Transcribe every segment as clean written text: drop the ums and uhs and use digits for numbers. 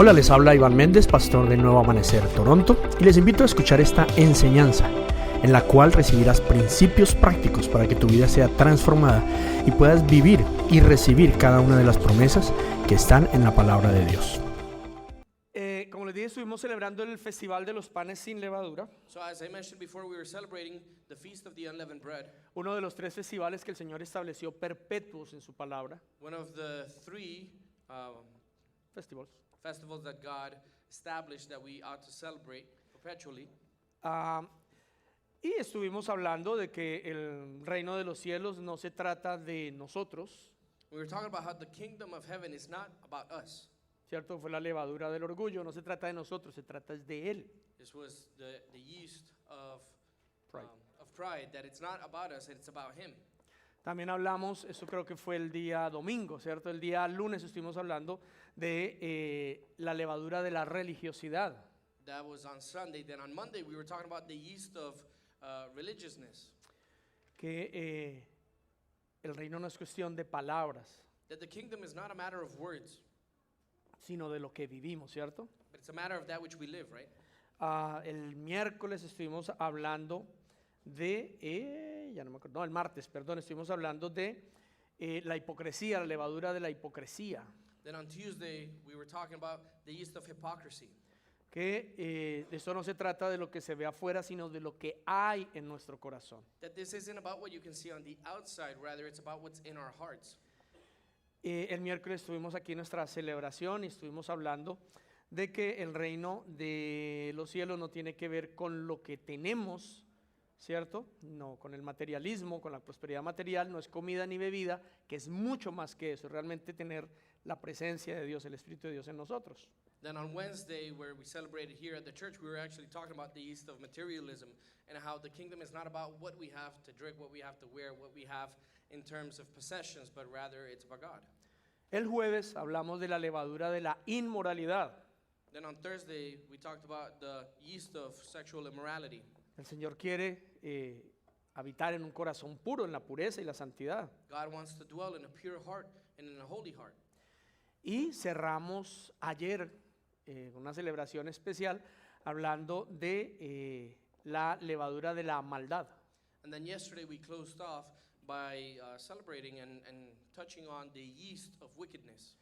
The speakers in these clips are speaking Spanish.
Hola, les habla Iván Méndez, pastor de Nuevo Amanecer Toronto, y les invito a escuchar esta enseñanza en la cual recibirás principios prácticos para que tu vida sea transformada y puedas vivir y recibir cada una de las promesas que están en la palabra de Dios. Como les dije, estuvimos celebrando el Festival de los Panes Sin Levadura, So as I mentioned before, we were celebrating the Feast of the Unleavened Bread, uno de los 3 festivales que el Señor estableció perpetuos en su palabra. one of the three Festivals. festivals that God established that we ought to celebrate perpetually. Y estuvimos hablando de que el reino de los cielos no se trata de nosotros, We were talking about how the kingdom of heaven is not about us. ¿cierto? Fue la levadura del orgullo, no se trata de nosotros, se trata de Él. This was the yeast of Pride. of pride, that it's not about us, it's about Him. También hablamos, eso creo que fue el día domingo, ¿cierto? El día lunes estuvimos hablando de la levadura de la religiosidad. That was on Sunday. Then on Monday, we were talking about the yeast of religiousness. Que el reino no es cuestión de palabras, That the kingdom is not a matter of words, sino de lo que vivimos, ¿cierto? but it's a matter of that which we live, right? El miércoles estuvimos hablando de, ya no me acuerdo, no, el martes, perdón, estuvimos hablando de la hipocresía, la levadura de la hipocresía, Then on Tuesday, we were talking about the yeast of hypocrisy. que esto no se trata de lo que se ve afuera, sino de lo que hay en nuestro corazón. That this isn't about what you can see on the outside, rather it's about what's in our hearts. El miércoles estuvimos aquí en nuestra celebración y estuvimos hablando de que el reino de los cielos no tiene que ver con lo que tenemos, ¿cierto? No, con el materialismo, con la prosperidad material, no es comida ni bebida, que es mucho más que eso, realmente tener la presencia de Dios, el Espíritu de Dios en nosotros. Then on Wednesday, where we celebrated here at the church, we were actually talking about the yeast of materialism and how the kingdom is not about what we have to drink, what we have to wear, what we have in terms of possessions, but rather it's about God. El jueves hablamos de la levadura de la inmoralidad. Then on Thursday, we talked about the yeast of sexual immorality. El Señor quiere habitar en un corazón puro, en la pureza y la santidad. God wants to dwell in a pure heart and in a holy heart. Y cerramos ayer una celebración especial hablando de la levadura de la maldad. And then yesterday, we closed off by celebrating and touching on the yeast of wickedness.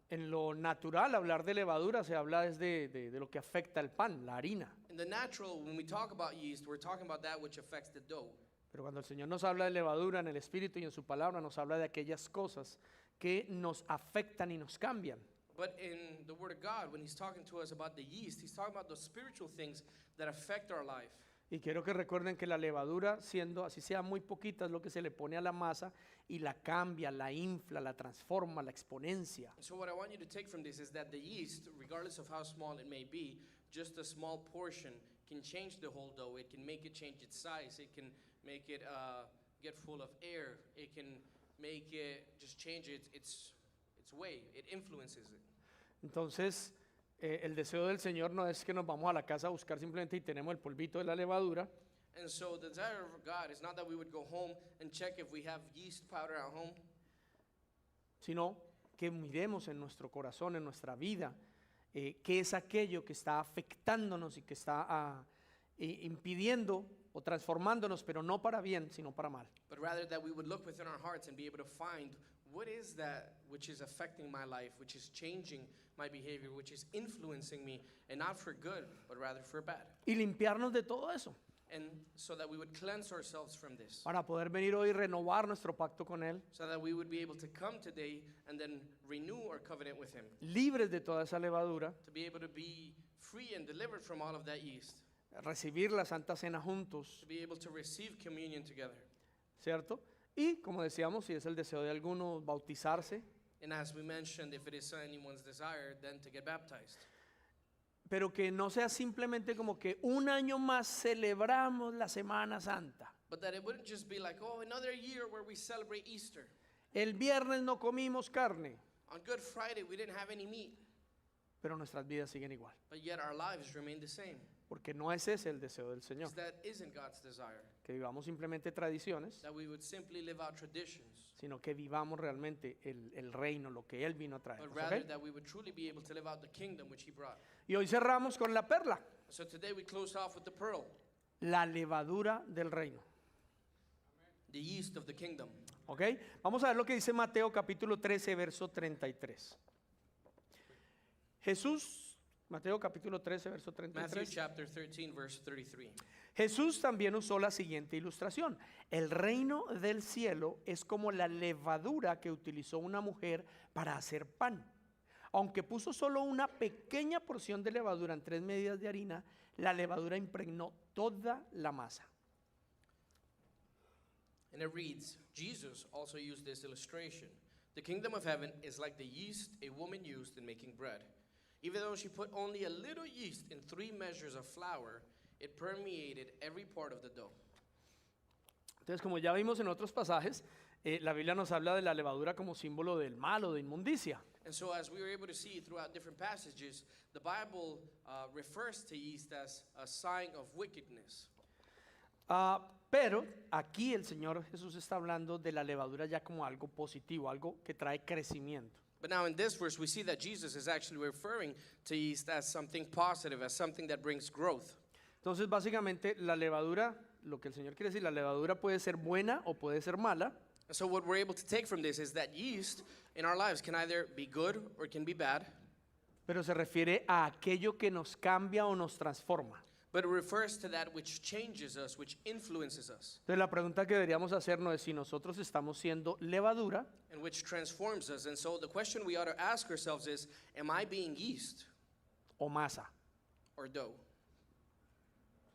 En lo natural, hablar de levadura se habla desde de lo que afecta el pan, la harina. In the natural, when we talk about yeast, we're talking about that which affects the dough. Pero cuando el Señor nos habla de levadura en el Espíritu y en su palabra, nos habla de aquellas cosas que nos afectan y nos cambian. But in the Word of God, when He's talking to us about the yeast, He's talking about those spiritual things that affect our life. Y quiero que recuerden que la levadura, siendo así sea muy poquita, es lo que se le pone a la masa y la cambia, la infla, la transforma, la exponencia. So what I want you to take from this is that the yeast, regardless of how small it may be, just a small portion can change the whole dough. It can make it change its size. It can make it get full of air. It can make it just change its way. It influences it. Entonces, el deseo del Señor no es que nos vamos a la casa a buscar simplemente y tenemos el polvito de la levadura, And so the desire of God is not that we would go home and check if we have yeast powder at home, sino que miremos en nuestro corazón, en nuestra vida, qué es aquello que está afectándonos y que está impidiendo o transformándonos, pero no para bien, sino para mal. but rather that we would look within our hearts and be able to find what is that which is affecting my life, which is changing my behavior, which is influencing me, and not for good, but rather for bad. Y limpiarnos de todo eso, And so that we would cleanse ourselves from this, para poder venir hoy y renovar nuestro pacto con Él, so that we would be able to come today and then renew our covenant with Him, libres de toda esa levadura, to be able to be free and delivered from all of that yeast, recibir la Santa Cena juntos, to be able to receive communion together. ¿cierto? Y como decíamos, si es el deseo de alguno bautizarse, And as we mentioned, if it is anyone's desire, then to get baptized. pero que no sea simplemente como que un año más celebramos la Semana Santa. But that it wouldn't just be like, oh, another year where we celebrate Easter. El viernes no comimos carne, On Good Friday, we didn't have any meat, pero nuestras vidas siguen igual. but yet our lives remain the same. porque no es ese el deseo del Señor, Because that isn't God's desire. que vivamos simplemente tradiciones, That we would simply live out traditions, sino que vivamos realmente el reino, lo que Él vino a traer. but rather that we would truly be able to live out the kingdom which He brought. Y hoy cerramos con la perla, So today we close off with the pearl, la levadura del reino. the yeast of the kingdom. ¿Ok? Vamos a ver lo que dice Mateo capítulo 13, verso 33. Jesús, Mateo capítulo 13, verso Matthew 33. chapter 13, verse 33. Jesús también usó la siguiente ilustración. El reino del cielo es como la levadura que utilizó una mujer para hacer pan. Aunque puso solo una pequeña porción de levadura en 3 medidas de harina, la levadura impregnó toda la masa. And it reads, Jesus also used this illustration. The kingdom of heaven is like the yeast a woman used in making bread. Even though she put only a little yeast in 3 measures of flour, it permeated every part of the dough. Entonces, como ya vimos en otros pasajes, la Biblia nos habla de la levadura como símbolo del mal o de inmundicia. And so, as we were able to see throughout different passages, the Bible refers to yeast as a sign of wickedness. Pero aquí el Señor Jesús está hablando de la levadura ya como algo positivo, algo que trae crecimiento. But now in this verse, we see that Jesus is actually referring to yeast as something positive, as something that brings growth. Entonces, básicamente, la levadura, lo que el Señor quiere decir, la levadura puede ser buena o puede ser mala, And so, what we're able to take from this is that yeast in our lives can either be good or it can be bad, pero se refiere a aquello que nos cambia o nos transforma. but it refers to that which changes us, which influences us, Entonces, la pregunta que deberíamos hacernos es si nosotros estamos siendo levadura and which transforms us. And so, the question we ought to ask ourselves is, am I being yeast o masa. or dough?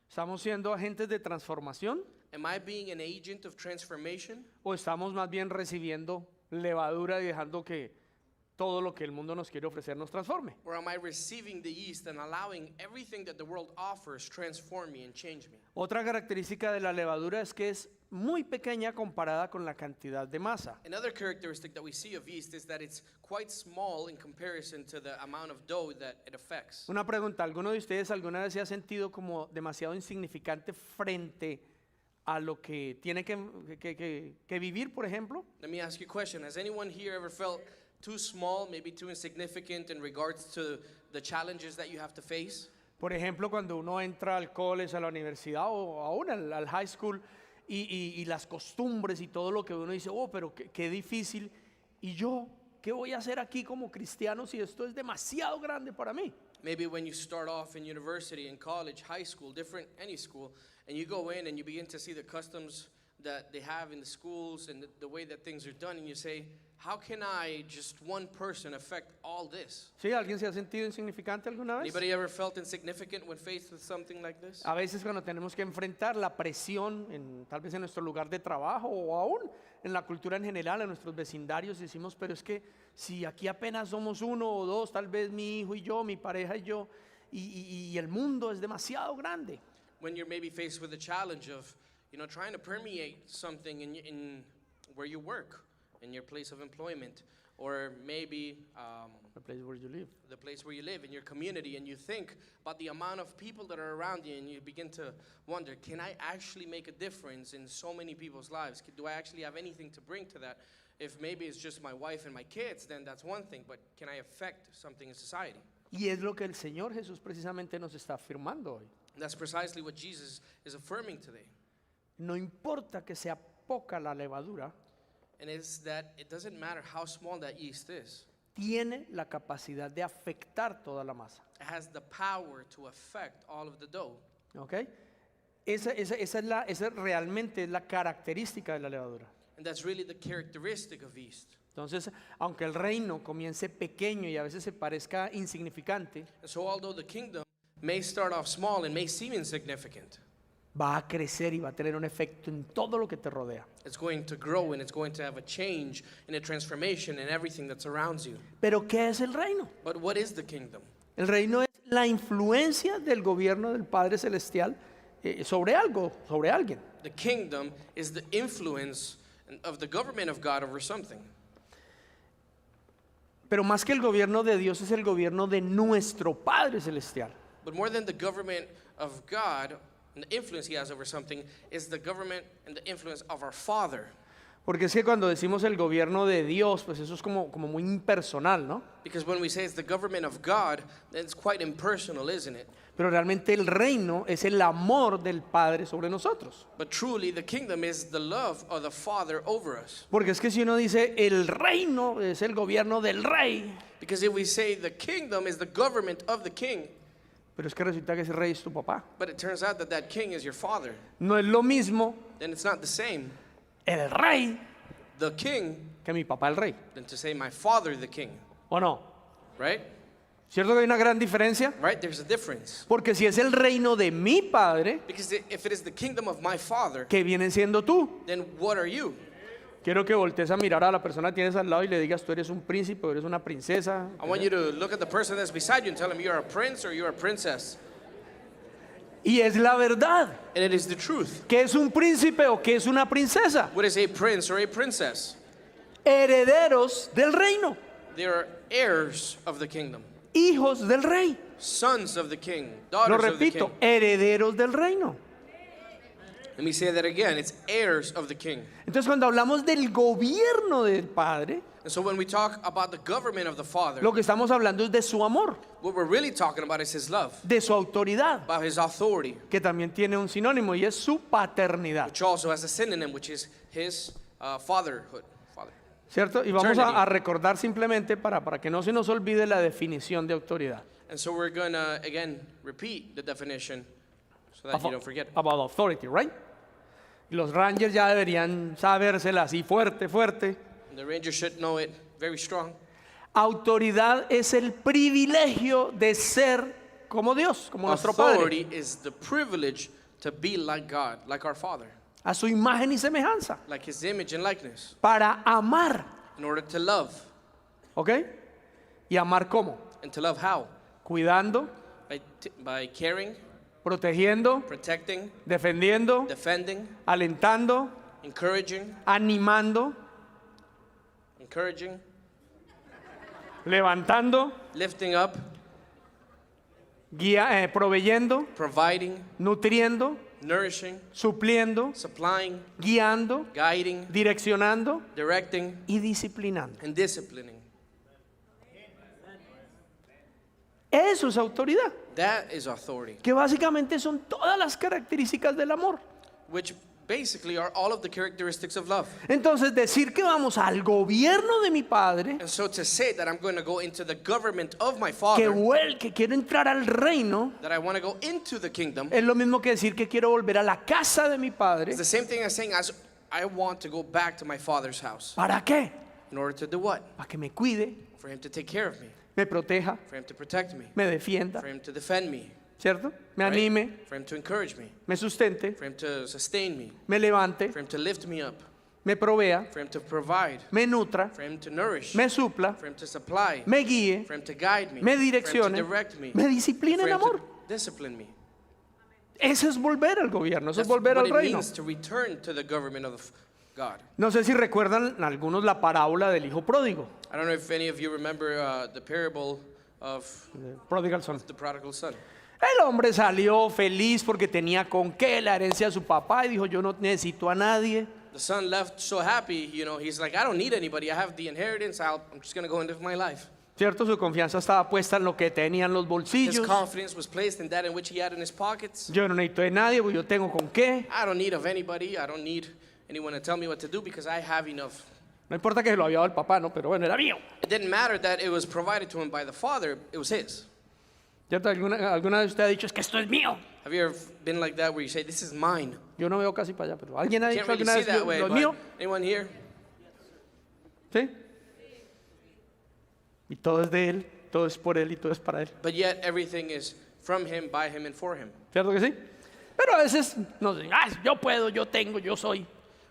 ¿Estamos siendo agentes de transformación Am I being an agent of transformation? o estamos más bien recibiendo levadura y dejando que todo lo que el mundo nos quiere ofrecer nos transforme? Or am I receiving the yeast and allowing everything that the world offers transform me and change me? Otra característica de la levadura es que es muy pequeña comparada con la cantidad de masa. Another characteristic that we see of yeast is that it's quite small in comparison to the amount of dough that it affects. Una pregunta, ¿alguno de ustedes alguna vez se ha sentido como demasiado insignificante frente a lo que tiene que vivir, por ejemplo? Let me ask you a question. Has anyone here ever felt too small, maybe too insignificant in regards to the challenges that you have to face? Por ejemplo, cuando uno entra al college, a la universidad o aún al high school y las costumbres y todo lo que uno dice, oh, pero qué difícil. Y yo, ¿qué voy a hacer aquí como cristiano si esto es demasiado grande para mí? Maybe when you start off in university, in college, high school, different, any school, and you go in and you begin to see the customs that they have in the schools and the way that things are done, and you say, how can I, just one person, affect all this? ¿Sí? ¿Alguien se ha sentido insignificante alguna vez? Anybody ever felt insignificant when faced with something like this? A veces cuando tenemos que enfrentar la presión, tal vez en nuestro lugar de trabajo o aún en la cultura en general, en nuestros vecindarios, decimos, pero es que si aquí apenas somos 1 o 2, tal vez mi hijo y yo, mi pareja y yo, y el mundo es demasiado grande. When you're maybe faced with the challenge of, trying to permeate something in where you work, in your place of employment, or maybe The place where you live. the place where you live, in your community, and you think about the amount of people that are around you, and you begin to wonder, can I actually make a difference in so many people's lives? Do I actually have anything to bring to that? If maybe it's just my wife and my kids, then that's one thing, but can I affect something in society? Y es lo que el Señor Jesús precisamente nos está afirmando hoy. And that's precisely what Jesus is affirming today. No importa que sea poca la levadura, And it's that it doesn't matter how small that yeast is. tiene la capacidad de afectar toda la masa. It has the power to affect all of the dough. ¿Ok? Esa realmente es la característica de la levadura. And that's really the characteristic of yeast. Entonces, aunque el reino comience pequeño y a veces se parezca insignificante, And so although the kingdom may start off small and may seem insignificant, va a crecer y va a tener un efecto en todo lo que te rodea. it's going to grow and it's going to have a change and a transformation in everything that's around you. Pero ¿qué es el reino? But what is the kingdom? El reino es la influencia del gobierno del Padre Celestial sobre algo, sobre alguien. The kingdom is the influence of the government of God over something. Pero más que el gobierno de Dios es el gobierno de nuestro Padre Celestial. But more than the government of God and the influence he has over something is the government and the influence of our Father. Porque es que cuando decimos el gobierno de Dios, pues eso es como muy impersonal, ¿no? Because when we say it's the government of God, then it's quite impersonal, isn't it? Pero realmente el reino es el amor del Padre sobre nosotros. But truly, the kingdom is the love of the Father over us. Porque es que si uno dice el reino es el gobierno del rey, Because if we say the kingdom is the government of the king, pero es que resulta que ese rey es tu papá. but it turns out that that king is your father, No es lo mismo then it's not the same, el rey the king, que mi papá el rey, than to say my father the king, ¿o no? right? ¿Cierto que hay una gran diferencia? Right? There's a difference. Porque si es el reino de mi padre, Because if it is the kingdom of my father, ¿qué viene siendo tú? then what are you? Quiero que voltees a mirar a la persona que tienes al lado y le digas, tú eres un príncipe o eres una princesa. I want you to look at the person that's beside you and tell him you're a prince or you're a princess. Y es la verdad. And it is the truth. ¿Qué es un príncipe o qué es una princesa? What is a prince or a princess? Herederos del reino, They are heirs of the kingdom, hijos del rey. sons of the king, Lo daughters of the king. repito, herederos del reino. Let me say that again. It's heirs of the king. Entonces cuando hablamos del gobierno del Padre, And so when we talk about the government of the Father, lo que estamos hablando es de su amor, what we're really talking about is his love, de su autoridad, about his authority, que también tiene un sinónimo y es su paternidad. which also has a synonym, which is his fatherhood. Father. ¿Cierto? Y vamos Eternity. a recordar simplemente para que no se nos olvide la definición de autoridad. And so we're going to, again, repeat the definition so that you don't forget. About authority, right? Y los Rangers ya deberían sabérsela así fuerte, fuerte. The Rangers should know it very strong. Autoridad es el privilegio de ser como Dios, como nuestro Padre, Authority is the privilege to be like God, like our Father, a su imagen y semejanza, like his image and likeness, para amar, in order to love. ¿ok? ¿Y amar cómo? And to love how? Cuidando, By caring, protegiendo, protecting, defendiendo, defending, alentando, encouraging, animando, levantando, lifting up, proveyendo, providing, nutriendo, nourishing, supliendo, supplying, guiando, guiding, direccionando directing, y disciplinando. and disciplining. Eso es autoridad, That is authority, que básicamente son todas las características del amor. which basically are all of the characteristics of love. Entonces decir que vamos al gobierno de mi padre, And so to say that I'm going to go into the government of my que Father, que quiero entrar al reino, that I want to go into the kingdom, es lo mismo que decir que quiero volver a la casa de mi padre. it's the same thing as saying as I want to go back to my Father's house. ¿Para qué? In order to do what? Para que me cuide, For him to take care of me, me proteja, for him to protect me, me defienda, for him to defend me, ¿cierto? Me right? anime, For him to encourage me, me sustente, for him to sustain me, me levante, for him to lift me up, me provea, for him to provide, me nutra, for him to nourish, me supla, for him to supply, me guíe, for him to guide me, me for him to direccione, direct me, me discipline for en him amor. to discipline me. Eso es volver al gobierno, eso es That's volver what al it reino. means to return to the government of God. No sé si recuerdan algunos la parábola del hijo pródigo, I don't know if any of you remember the parable of prodigal son. the prodigal son. El hombre salió feliz porque tenía con qué la herencia de su papá y dijo, yo no necesito a nadie. The son left so happy, he's like, I don't need anybody. I have the inheritance. I'm just going to go and live my life. ¿Cierto? Su confianza estaba puesta en lo que tenía en los His bolsillos. confidence was placed in that in which he had in his pockets. Yo no necesito de nadie, porque yo tengo con qué. I don't need of anybody. I don't need anyone to tell me what to do because I have enough. No importa que se lo había dado el papá, ¿no? Pero bueno, era mío. It didn't matter that it was provided to him by the father. It was his. ¿Cierto? ¿Alguna vez usted ha dicho, es que esto es mío? Have you ever been like that where you say, this is mine? Yo no veo casi para allá, pero ¿alguien ha Can't dicho really alguna see vez, that way, lo es but mío? anyone here? ¿Sí? Y todo es de él, todo es por él y todo es para él. But yet everything is from him, by him, and for him. ¿Cierto que sí? Pero a veces nos dicen, yo puedo, yo tengo, yo soy.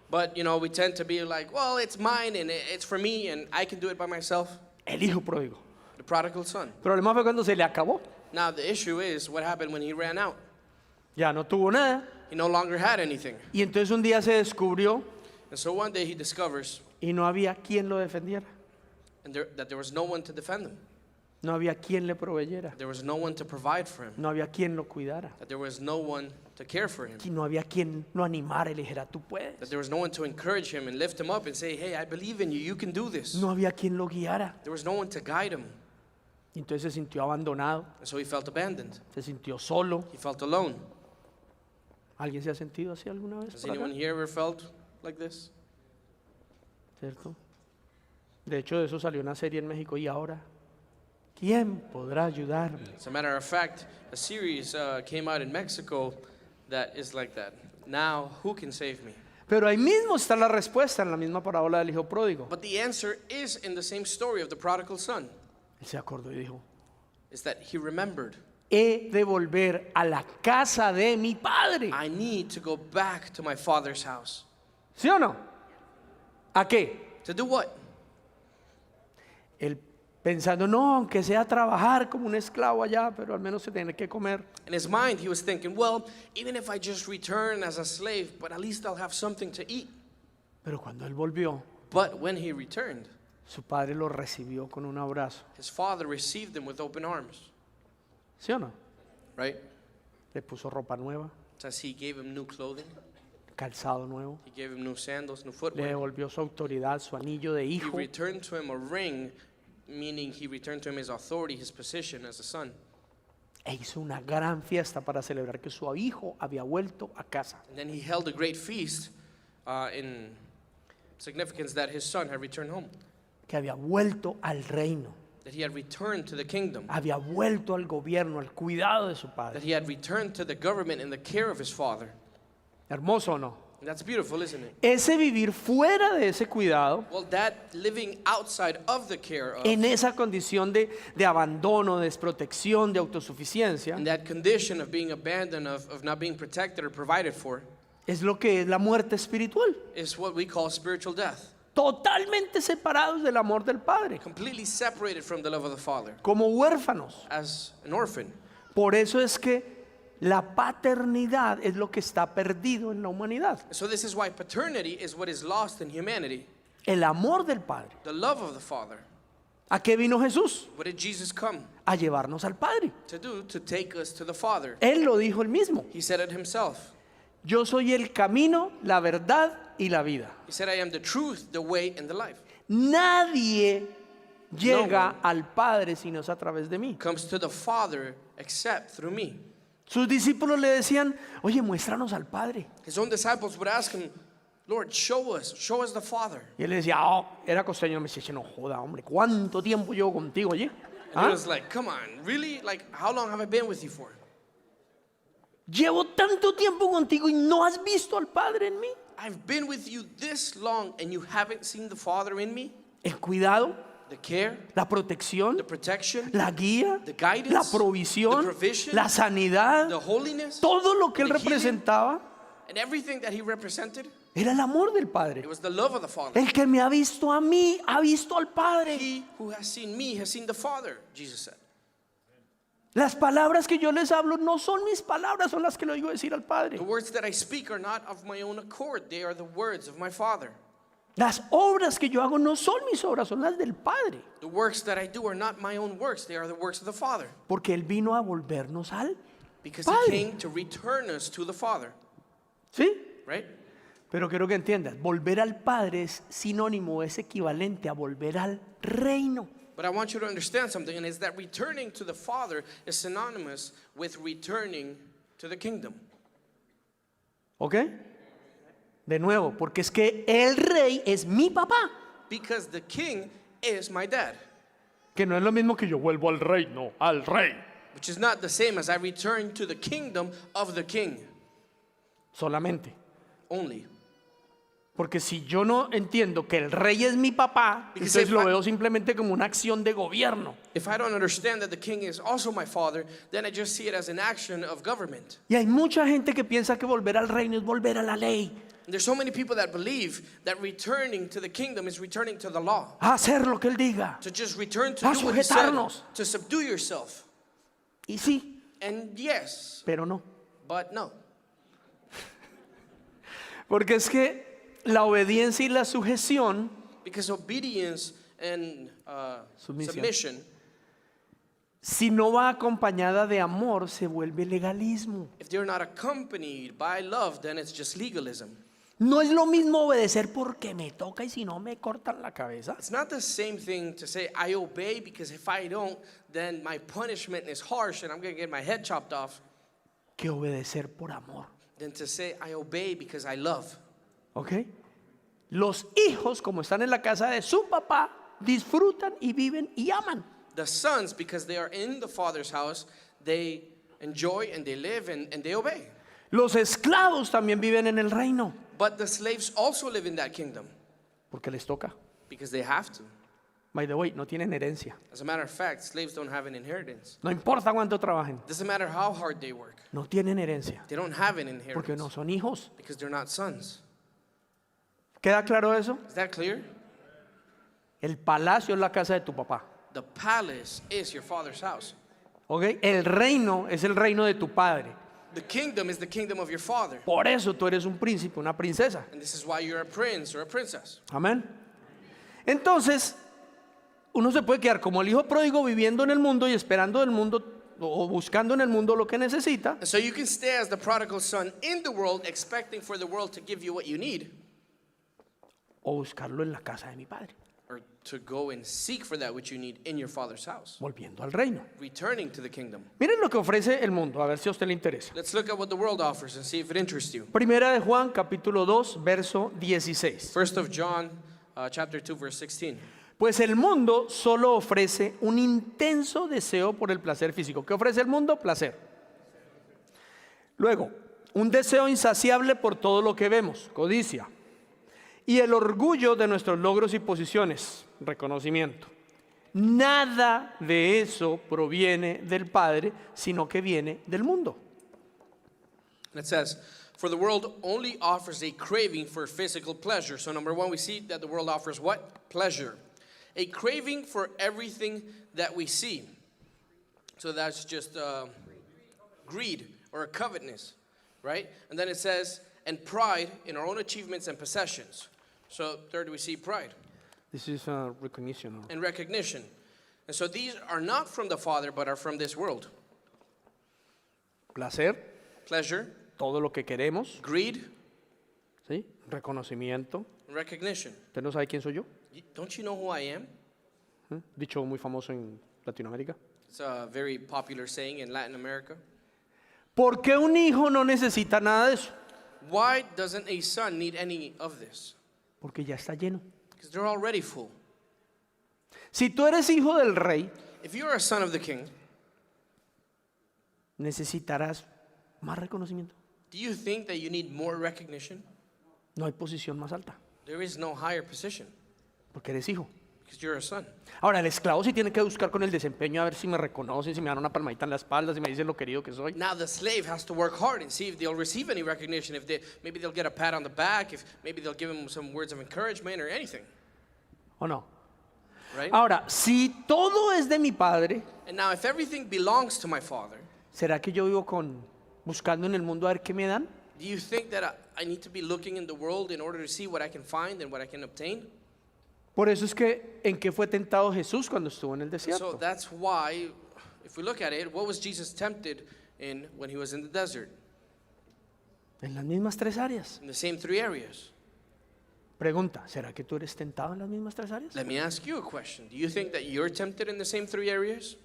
But, we tend to be like, well, it's mine and it's for me and I can do it by myself. El hijo pródigo. The prodigal son. El problema fue cuando se le acabó. Now, the issue is what happened when he ran out. Ya no tuvo nada. He no longer had anything. Y entonces un día se descubrió And so one day he discovers y no había quien lo defendiera. that there was no one to defend him. No había quien le proveyera. There was no one to provide for him. No había quien lo cuidara. That there was no one to care for him. Y no había quien lo animara y le dijera, tú That puedes. there was no one to encourage him and lift him up and say, hey, I believe in you, you can do this. No había quien lo guiara. There was no one to guide him. Y entonces se sintió abandonado, And so he felt abandoned. se sintió solo. He felt alone. ¿Alguien se ha sentido así alguna vez? Has por acá? anyone here ever felt like this? ¿Cierto? De hecho, de eso salió una serie en México. ¿Y ahora? ¿Quién podrá ayudarme? As a matter of fact, a series came out in Mexico that is like that. Now, who can save me? Pero ahí mismo está la respuesta en la misma parábola del hijo pródigo. But the answer is in the same story of the prodigal son. Él se acordó y dijo, Is that he remembered, he de volver a la casa de mi padre. I need to go back to my father's house. ¿Sí o no? ¿A qué? To do what? Él pensando, no, aunque sea trabajar como un esclavo allá, pero al menos se tiene que comer. In his mind, he was thinking, well, even if I just return as a slave, but at least I'll have something to eat. Pero cuando él volvió, But when he returned, su padre lo recibió con un abrazo. his father received him with open arms, ¿Sí o no? right? Le puso ropa nueva, It says he gave him new clothing, calzado nuevo. he gave him new sandals, new Le footwear. devolvió su autoridad, su anillo de He hijo. returned to him a ring, meaning he returned to him his authority, his position as a son. E hizo una gran fiesta para celebrar que su hijo había vuelto a casa. And then he held a great feast in significance that his son had returned home, Que había vuelto al reino. that he had returned to the kingdom, Había vuelto al gobierno, al cuidado de su that padre. he had returned to the government and the care of his father. Hermoso o no. And that's beautiful, isn't it? Ese vivir fuera de ese cuidado, Well, that living outside of the care of, en esa condición de abandono, de desprotección, de autosuficiencia, in that condition of being abandoned, of not being protected or provided for, es lo que es la muerte espiritual. is what we call spiritual death. Totalmente separados del amor del Padre, Completely separated from the love of the Father, como huérfanos. as an orphan. Por eso es que la paternidad es lo que está perdido en la humanidad. So this is why paternity is what is lost in humanity. El amor del Padre. The love of the Father. ¿A qué vino Jesús? What did Jesus come A llevarnos al Padre. to do? To take us to the Father. Él lo dijo él mismo. He said it himself. Yo soy el camino, la verdad y la vida. He said, I am the truth, the way, and the life. Nadie llega one al Padre si no es a través de mí. Comes to the Father except through me. Sus discípulos le decían, oye, muéstranos al Padre. His own disciples would ask him, Lord, show us the Father. Y él le decía, oh, era costeño. Me decía, no joda, hombre, ¿cuánto tiempo llevo contigo, oye? And he ¿Ah? was like, come on, really? Like, how long have I been with you for? Llevo tanto tiempo contigo y no has visto al Padre en mí. I've been with you this long and you haven't seen the Father in me? El cuidado, The care, la protección, the protection, la guía, the guidance, la the provisión, provision, la sanidad, the holiness, todo lo que él the healing. representaba and everything that he represented. era el amor del Padre. It was the love of the Father. El que me ha visto a mí, ha visto al Padre. He who has seen me has seen the Father, Jesus said. Las palabras que yo les hablo no son mis palabras, son las que le oigo decir al Padre. The words that I speak are not of my own accord, they are the words of my Father. Las obras que yo hago no son mis obras, son las del Padre. The works that I do are not my own works, they are the works of the Father. Porque Él vino a volvernos al Because Padre. he came to return us to the Father, ¿Sí? right? Pero quiero que entiendas, volver al Padre es sinónimo, es equivalente a volver al reino. But I want you to understand something, and it's that returning to the Father is synonymous with returning to the kingdom. ¿Ok? De nuevo, porque es que el rey es mi papá. Because the king is my dad, Que no es lo mismo que yo vuelvo al reino, al rey. which is not the same as I return to the kingdom of the king Solamente. only. Porque si yo no entiendo que el rey es mi papá, Because entonces if lo I- veo simplemente como una acción de gobierno. If I don't understand that the king is also my father, then I just see it as an action of government. Y hay mucha gente que piensa que volver al reino es volver a la ley, And there's so many people that believe that returning to the kingdom is returning to the law. a hacer lo que él diga. To just return to A do what he said, sujetarnos. to subdue yourself. Y sí, And yes, pero no. but no. Porque es que la obediencia y la sujeción Because obedience and Submisión. submission Si no va acompañada de amor, se vuelve legalismo. If they're not accompanied by love, then it's just legalism. No es lo mismo obedecer porque me toca y si no me cortan la cabeza. It's not the same thing to say I obey because if I don't, then my punishment is harsh and I'm going to get my head chopped off, Que obedecer por amor. than to say I obey because I love. ¿Ok? Los hijos, como están en la casa de su papá, disfrutan y viven y aman. The sons, because they are in the father's house, they enjoy and they live and they obey. Los esclavos también viven en el reino But the slaves also live in that kingdom porque les toca. because they have to. By the way, no tienen herencia. As a matter of fact, slaves don't have an inheritance. No importa cuánto trabajen, Doesn't matter how hard they work. no tienen herencia They don't have an porque no inheritance son hijos. because they're not sons. ¿Queda claro eso? Is that clear? El palacio es la casa de tu papá. The palace is your father's house. ¿Ok? El reino es el reino de tu padre. The kingdom is the kingdom of your father. Por eso tú eres un príncipe, una princesa. And this is why you're a prince or a princess. Amén. Entonces, uno se puede quedar como el hijo pródigo viviendo en el mundo y esperando del mundo o buscando en el mundo lo que necesita. And so you can stay as the prodigal son in the world, expecting for the world to give you what you need, O buscarlo en la casa de mi padre, or to go and seek for that which you need in your father's house, volviendo al reino. returning to the kingdom. Miren lo que ofrece el mundo, a ver si a usted le interesa. Let's look at what the world offers and see if it interests you. Primera de Juan, capítulo 2, verso 16. First of John, chapter 2, verse 16. Pues el mundo solo ofrece un intenso deseo por el placer físico. ¿Qué ofrece el mundo? Placer. Luego, un deseo insaciable por todo lo que vemos, codicia. Y el orgullo de nuestros logros y posiciones, reconocimiento. Nada de eso proviene del Padre, sino que viene del mundo. And it says, for the world only offers a craving for physical pleasure. So number one, we see that the world offers what? Pleasure. A craving for everything that we see. So that's just greed or a covetousness, right? And then it says, and pride in our own achievements and possessions. So third, we see pride This is recognition. and recognition. And so these are not from the Father, but are from this world. Placer, Pleasure, todo lo que queremos, greed, ¿sí? Reconocimiento. and recognition. ¿Usted no sabe quién soy yo? Don't you know who I am? Dicho muy famoso en Latinoamérica. It's a very popular saying in Latin America. ¿Por qué un hijo no necesita nada de eso? Why doesn't a son need any of this? Porque ya está lleno. Because they're already full. Si tú eres hijo del rey, If you're a son of the king, necesitarás más reconocimiento. do you think that you need more recognition? No hay posición más alta, There is no higher position porque eres hijo. because you're a son. Ahora, el esclavo sí tiene que buscar con el desempeño a ver si me reconocen, si me dan una palmadita en la espalda, si me dicen lo querido que soy. Now the slave has to work hard and see if they'll receive any recognition, if maybe they'll get a pat on the back, if maybe they'll give him some words of encouragement or anything, ¿O no? right? Ahora, si todo es de mi padre, And now if everything belongs to my father, ¿será que yo vivo buscando en el mundo a ver qué me dan? do you think that I need to be looking in the world in order to see what I can find and what I can obtain? Por eso es que, ¿en qué fue tentado Jesús cuando estuvo en el So desierto? that's why, if we look at it, what was Jesus tempted in when he was in the desert? En las mismas tres áreas. In the same three areas. Pregunta, ¿será que tú eres tentado en las mismas tres áreas? Let me ask you a question. Do you think that you're tempted in the same three areas?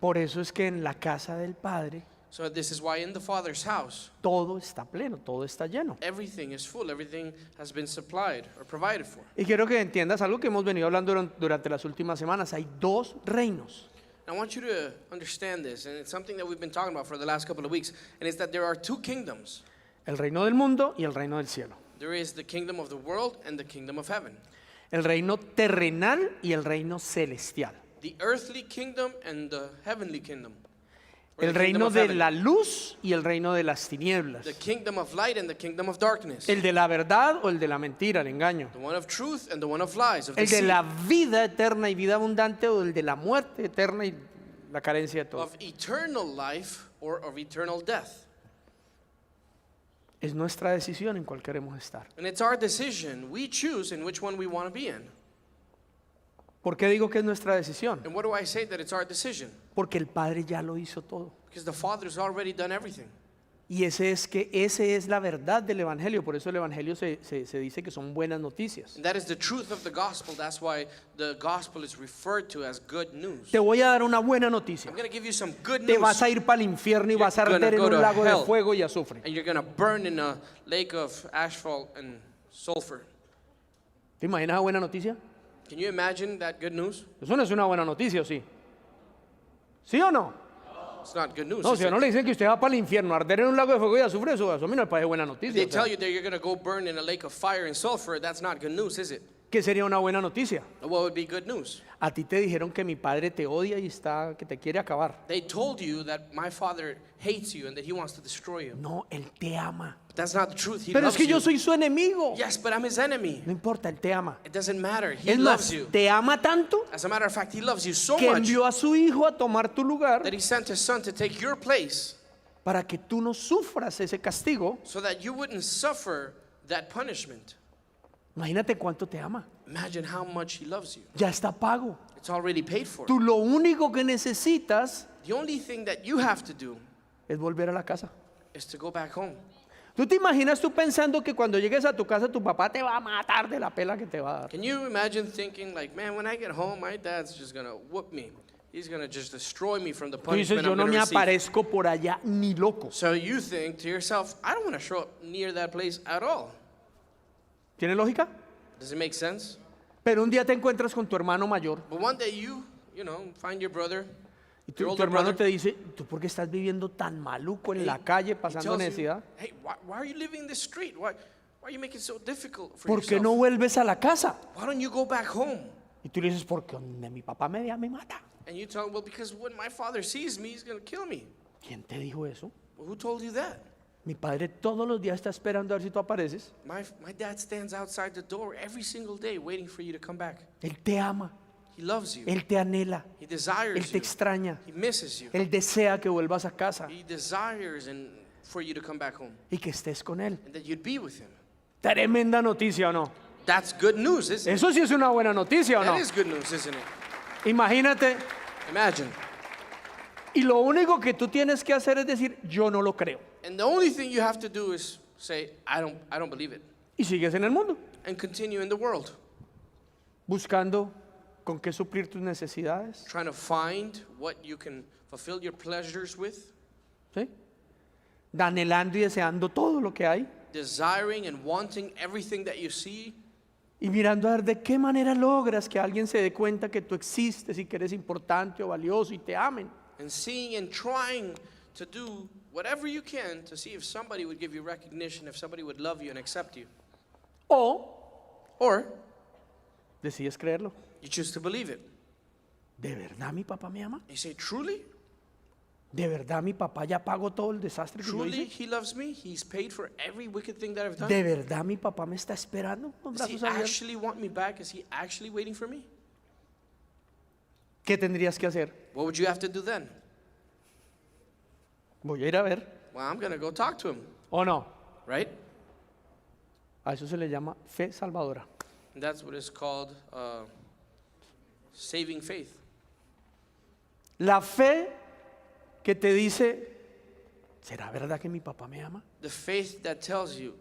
Por eso es que en la casa del Padre So this is why in the Father's house, todo está pleno, todo está lleno. everything is full, everything has been supplied or provided for. Y quiero que entiendas algo que hemos venido hablando durante las últimas semanas. Hay dos reinos. I want you to understand this, and it's something that we've been talking about for the last couple of weeks, and it's that there are two kingdoms. El reino del mundo y el reino del cielo. There is the kingdom of the world and the kingdom of heaven. El reino terrenal y el reino celestial. The earthly kingdom and the heavenly kingdom. Or El the kingdom reino of de heaven. la luz y el reino de las tinieblas. The kingdom of light and the kingdom of darkness. El de la verdad o el de la mentira, el engaño. The one of truth and the one of lies, of El de deceit, la vida eterna y vida abundante o el de la muerte eterna y la carencia de todo. of eternal life or of eternal death. Es nuestra decisión en cuál queremos estar. And it's our decision. We choose in which one we want to be in. ¿Por qué digo que es nuestra decisión? And what do I say that it's our decision? Porque el Padre ya lo hizo todo. Because the Father's already done everything. Y ese es la verdad del Evangelio. Por eso el Evangelio se dice que son buenas noticias. And that is the truth of the gospel. That's why the gospel is referred to as good news. Te voy a dar una buena noticia. I'm going to give you some good Te news. vas a ir para el infierno y You're vas a gonna arder en go un to lago de hell. fuego y azufre. And you're going to burn in a lake of asphalt and sulfur. ¿Te imaginas esa buena noticia? Can you imagine that good news? Eso no es una buena noticia, ¿o sí? ¿Sí o no? It's not good news. No, is si a it? no le dicen que usted va para el infierno, a arder en un lago de fuego y azufre, eso a mí no me parece buena noticia. They O sea, tell you that you're going to go burn in a lake of fire and sulfur. That's not good news, is it? ¿qué sería una buena noticia? What would be good news? A ti te dijeron que mi padre te odia y que te quiere acabar. They told you that my Father hates you and that he wants to destroy you. No, él te ama. But that's not the truth. He Pero es loves que yo you. soy su enemigo. Yes, but I'm his enemy. No importa, él te ama. It doesn't matter. He Es loves más, you. te ama tanto As a matter of fact, he loves you so que much envió a su hijo a tomar tu lugar that he sent his son to take your place para que tú no sufras ese castigo. so that you wouldn't suffer that punishment. Imagínate cuánto te ama. Imagine how much he loves you. Ya está pago. It's already paid for. Tú lo único que necesitas The only thing that you have to do es volver a la casa. is to go back home. ¿Tú te imaginas tú pensando que cuando llegues a tu casa tu papá te va a matar de la pela que te va a dar? Can you imagine thinking like, man, when I get home, my dad's just going to whoop me. He's going to just destroy me from the Tú dices, punishment yo I'm no going me to receive. aparezco por allá ni loco. So you think to yourself, I don't want to show up near that place at all. ¿Tiene lógica? Does it make sense? Pero un día te encuentras con tu hermano mayor But one day you find your brother. y Your tu older hermano brother. te dice, ¿tú por qué estás viviendo tan maluco en la calle He pasando tells you, necesidad? hey, why are you living in the street? Why are you making it so difficult for ¿Por qué yourself? no vuelves a la casa? Why don't you go back home? Y tú le dices, porque donde mi papá me vea me mata. And you tell him, well, because when my father sees me, he's going to kill me. ¿Quién te dijo eso? Well, who told you that? Mi padre todos los días está esperando a ver si tú apareces. My dad stands outside the door every single day waiting for you to come back. Él te ama, He loves you. él te anhela, He él desires te you. extraña, He misses you. él desea que vuelvas a casa He desires for you to come back home y que estés con él. and that you'd be with him. Tremenda noticia, ¿o no? That's good news, isn't it? Eso sí es una buena noticia, ¿o no? That is good news, isn't it? Imagínate, Imagine. y lo único que tú tienes que hacer es decir, yo no lo creo. And the only thing you have to do is say, I don't believe it. Y sigues en el mundo, And continue in the world, buscando con qué suplir tus necesidades, trying to find what you can fulfill your pleasures with, ¿sí? Anhelando y deseando todo lo que hay desiring and wanting everything that you see, y mirando a ver de qué manera logras que alguien se dé cuenta que tú existes y que eres importante o valioso y te amen. and seeing and trying to do whatever you can to see if somebody would give you recognition, if somebody would love you and accept you. O Or decides creerlo. you choose to believe it. ¿De verdad mi papá me ama? You say, truly? ¿De verdad mi papá ya pagó todo el desastre que yo Truly, hice? he loves me? He's paid for every wicked thing that I've done? ¿De verdad mi papá me está esperando con Does he brazos abiertos? actually want me back? Is he actually waiting for me? ¿Qué tendrías que hacer? What would you have to do then? Voy a ir a ver. Well, I'm going to go talk to him, ¿O no? right? A eso se le llama fe salvadora. And that's what is called saving faith. La fe que te dice, ¿será verdad que mi papá me ama? The faith that tells you,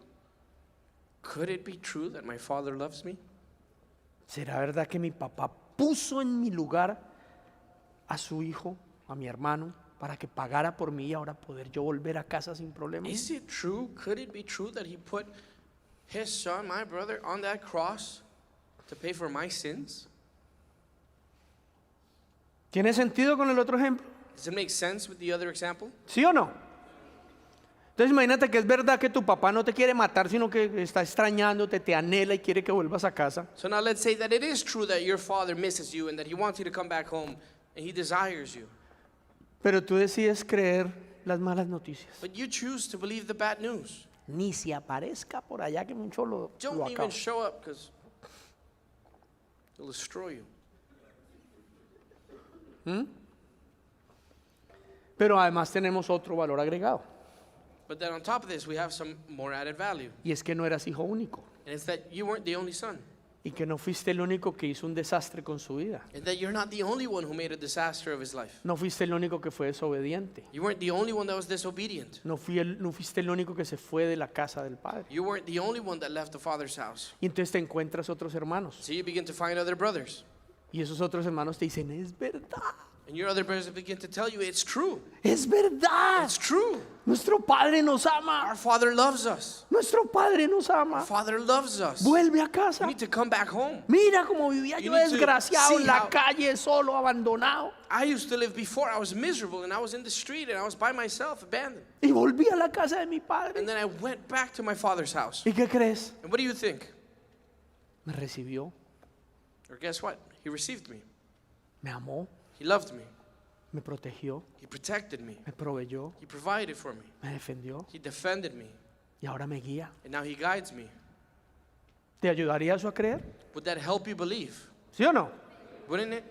could it be true that my father loves me? ¿Será verdad que mi papá puso en mi lugar a su hijo, a mi hermano, para que pagara por mí y ahora poder yo volver a casa sin problemas? Is it true? Could it be true that he put his son, my brother, on that cross to pay for my sins? ¿Tiene sentido con el otro ejemplo? Does it make sense with the other example? ¿Sí o no? Entonces imagínate que es verdad que tu papá no te quiere matar, sino que está extrañándote, te anhela y quiere que vuelvas a casa. So now let's say that it is true that your father misses you and that he wants you to come back home and he desires you. Pero tú decides creer las malas noticias. But you choose to believe the bad news. Ni se aparezca por allá que mucho lo Don't acaba. even show up because he'll destroy you. Pero además tenemos otro valor agregado. But then on top of this, we have some more added value. Y es que no eras hijo único. And it's that you weren't the only son. y que no fuiste el único que hizo un desastre con su vida. And that you're not the only one who made a disaster of his life. No fuiste el único que fue desobediente. You weren't the only one that was disobedient. No fuiste el único que se fue de la casa del Padre. You weren't the only one that left the Father's house. Y entonces te encuentras otros hermanos. So you begin to find other brothers. Y esos otros hermanos te dicen, es verdad, And your other brothers begin to tell you it's true. es verdad. It's true. Nuestro Padre nos ama. Our Father loves us. Nuestro Padre nos Our ama. Father loves us. Vuelve a You casa. need to come back home. Mira cómo vivía You yo need to desgraciado see en la how- calle, solo, abandonado. I used to live before. I was miserable and I was in the street and I was by myself, abandoned. Y volví a la casa de mi padre. And then I went back to my father's house. ¿Y qué crees? And what do you think? Me recibió, Or guess what? He received me. me amó, He loved me. me protegió, He protected me. me proveyó, He provided for me. me defendió He defended me. y ahora me guía. And now he guides me. ¿Te ayudaría eso a creer? Would that help you believe? ¿Sí o no? Wouldn't it?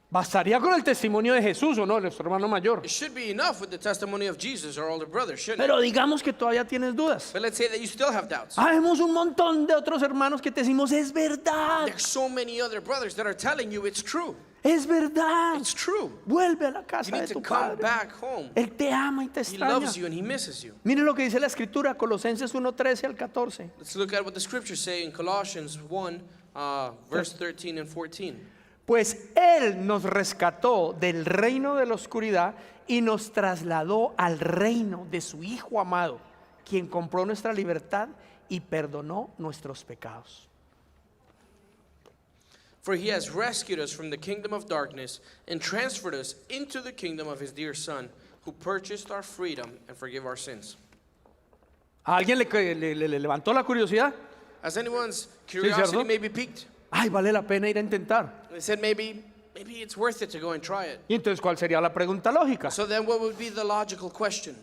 Bastaría con el testimonio de Jesús o no, nuestro hermano mayor. It should be enough with the testimony of Jesus, our older brother, shouldn't it? Pero digamos que todavía tienes dudas. But let's say that you still have doubts. Habemos un montón de otros hermanos que te decimos, es verdad, There's so many other brothers that are telling you it's true. es verdad. It's true. Vuelve a la You casa de need to tu come padre. back home. Él te ama y te He extraña. loves you and he misses you. Miren lo que dice la escritura, Colosenses 1:13 al 14. Let's look at what the scriptures say in Colossians 1, verse 13 and 14. Pues Él nos rescató del reino de la oscuridad y nos trasladó al reino de su Hijo amado, quien compró nuestra libertad y perdonó nuestros pecados. For he has rescued us from the kingdom of darkness and transferred us into the kingdom of his dear Son, who purchased our freedom and forgave our sins. ¿A alguien le levantó la curiosidad? Has anyone's ¿cierto? curiosity maybe piqued? Ay, vale la pena ir a intentar. They said maybe it's worth it to go and try it. Y entonces, ¿cuál sería la pregunta lógica? So then what would be the logical question?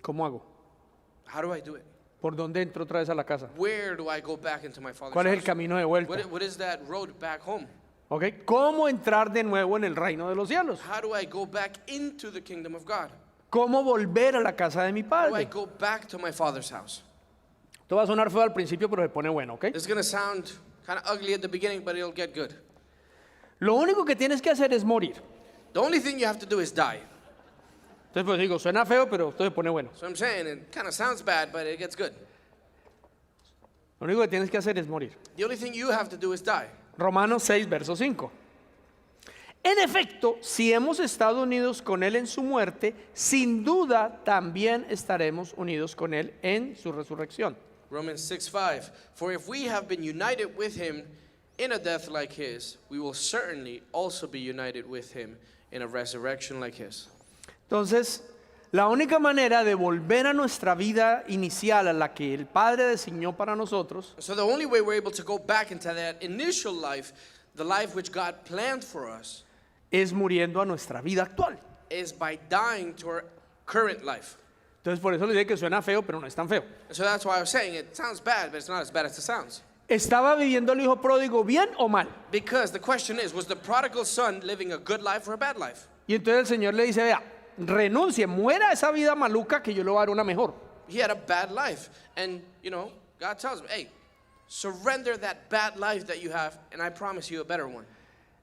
¿Cómo hago? How do I do it? ¿Por dónde entro otra vez a la casa? Where do I go back into my father's ¿Cuál es el house? camino de vuelta? What is that road back home? ¿Ok? ¿Cómo entrar de nuevo en el reino de los cielos? How do I go back into the kingdom of God? ¿Cómo volver a la casa de mi How do I padre? go back to my father's house? Esto va a sonar feo al principio, pero se pone bueno, ¿ok? It's going to sound kind of ugly at the beginning, but it'll get good. Lo único que tienes que hacer es morir. The only thing you have to do is die. Entonces, pues digo, suena feo, pero esto se pone bueno. So I'm saying it kind of sounds bad, but it gets good. Lo único que tienes que hacer es morir. The only thing you have to do is die. Romanos 6, verso 5. En efecto, si hemos estado unidos con Él en su muerte, sin duda también estaremos unidos con Él en su resurrección. Romans 6:5. For if we have been united with him in a death like his, we will certainly also be united with him in a resurrection like his. Entonces, la única manera de volver a nuestra vida inicial, a la que el Padre designó para nosotros, So the only way we're able to go back into that initial life, the life which God planned for us, es muriendo a nuestra vida actual. is by dying to our current life. Entonces, por eso le dije que suena feo, pero no es tan feo. So that's why I was saying it sounds bad, but it's not as bad as it sounds. ¿Estaba viviendo el hijo pródigo bien o mal? Because the question is, was the prodigal son living a good life or a bad life? Y entonces el Señor le dice, vea, renuncie, muera esa vida maluca que yo le voy a dar una mejor. He had a bad life. And, God tells him, hey, surrender that bad life that you have, and I promise you a better one.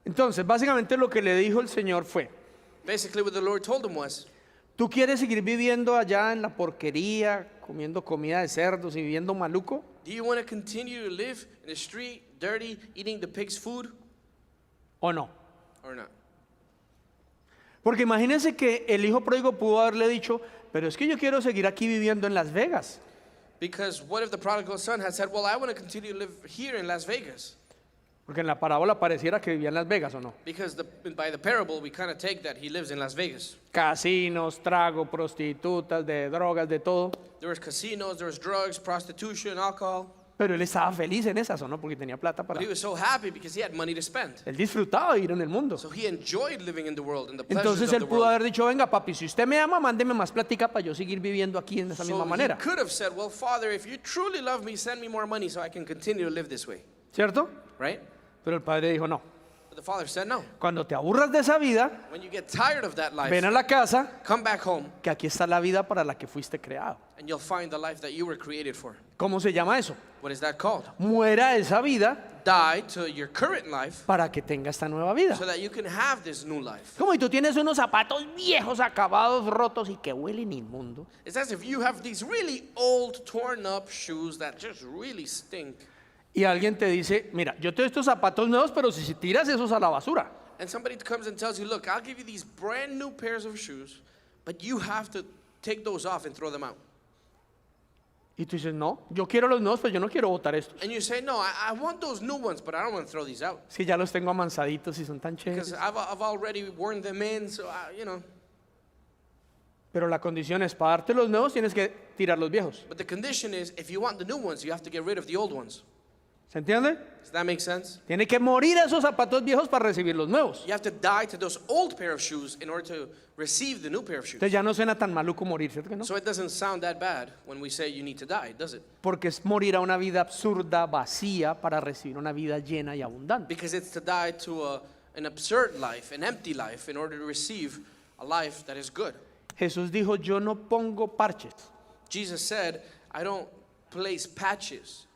Entonces, básicamente lo que le dijo el Señor fue, Basically, what the Lord told him was, ¿tú quieres seguir viviendo allá en la porquería, comiendo comida de cerdos y viviendo maluco? do you want to continue to live in the street, dirty, eating the pig's food, ¿O no? or not? Porque imagínense que el hijo pródigo pudo haberle dicho, pero es que yo quiero seguir aquí viviendo en Las Vegas. Because what if the prodigal son had said, well, I want to continue to live here in Las Vegas? Porque en la parábola pareciera que vivía en Las Vegas, ¿o no? Because by the parable, we kind of take that he lives in Las Vegas. Casinos, trago, prostitutas, de drogas, de todo. There was casinos, there was drugs, prostitution, alcohol. Pero él estaba feliz en esas, ¿o no? Porque tenía plata para... But he was so happy because he had money to spend. Él disfrutaba de ir en el mundo. So he enjoyed living in the world and the pleasures Entonces of él the pudo world. haber dicho, venga papi, si usted me ama, mándeme más platica para yo seguir viviendo aquí en esa So misma he manera. could have said, well, Father, if you truly love me, send me more money so I can continue to live this way. ¿Cierto? Right? Pero el padre dijo, no, But the father said, no. Cuando te aburras de esa vida, When you get tired of that life, ven a la casa, come back home que aquí está la vida para la que fuiste creado. and you'll find the life that you were created for. ¿Cómo se llama eso? What is that called? Muera esa vida Die to your current life para que tenga esta nueva vida. so that you can have this new life. Como si tú tienes unos zapatos viejos, acabados, rotos y que huelen inmundo. It's as if you have these really old, torn up shoes that just really stink. Y alguien te dice, mira, yo te doy estos zapatos nuevos, pero si tiras esos a la basura. And somebody comes and tells you, look, I'll give you these brand new pairs of shoes, but you have to take those off and throw them out. Y tú dices, no, yo quiero los nuevos, pero yo no quiero botar estos. And you say, no, I want those new ones, but I don't want to throw these out. Si ya los tengo amansaditos y son tan Because chéveres. I've already worn them in, so, you know. Pero la condición es, para darte los nuevos, tienes que tirar los viejos. But the condition is, if you want the new ones, you have to get rid of the old ones. ¿Se entiende? Does that make sense? Tiene que morir esos zapatos viejos para recibir los nuevos. You have to die to those old pair of shoes in order to receive the new pair of shoes. Entonces ya no suena tan maluco morir, ¿cierto que no? So it doesn't sound that bad when we say you need to die, does it? Porque es morir a una vida absurda, vacía, para recibir una vida llena y abundante. Because it's to die to an absurd life, an empty life, in order to receive a life that is good. Jesús dijo, yo no pongo parches. Jesus said, I don't place patches.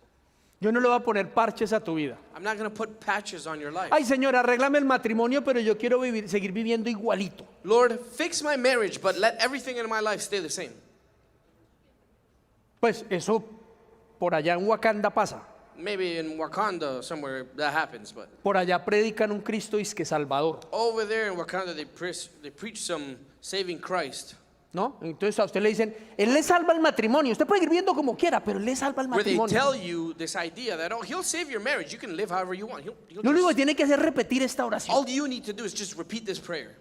Yo no le voy a poner parches a tu vida. I'm not going to put patches on your life. Ay, Señor, arréglame el matrimonio, pero yo quiero seguir viviendo igualito. Lord, fix my marriage, but let everything in my life stay the same. Pues eso por allá en Wakanda pasa. Maybe in Wakanda somewhere that happens, but Por allá predican un Cristo isque Salvador, over there in Wakanda they preach some saving Christ. ¿no? Entonces a usted le dicen, Él le salva el matrimonio. Usted puede ir viendo como quiera, pero Él le salva el Where they matrimonio. tell you this idea that, oh, he'll save your marriage. You can live however you want. He'll Lo único que just, tiene que hacer es repetir esta oración. all you need to do is just repeat this prayer.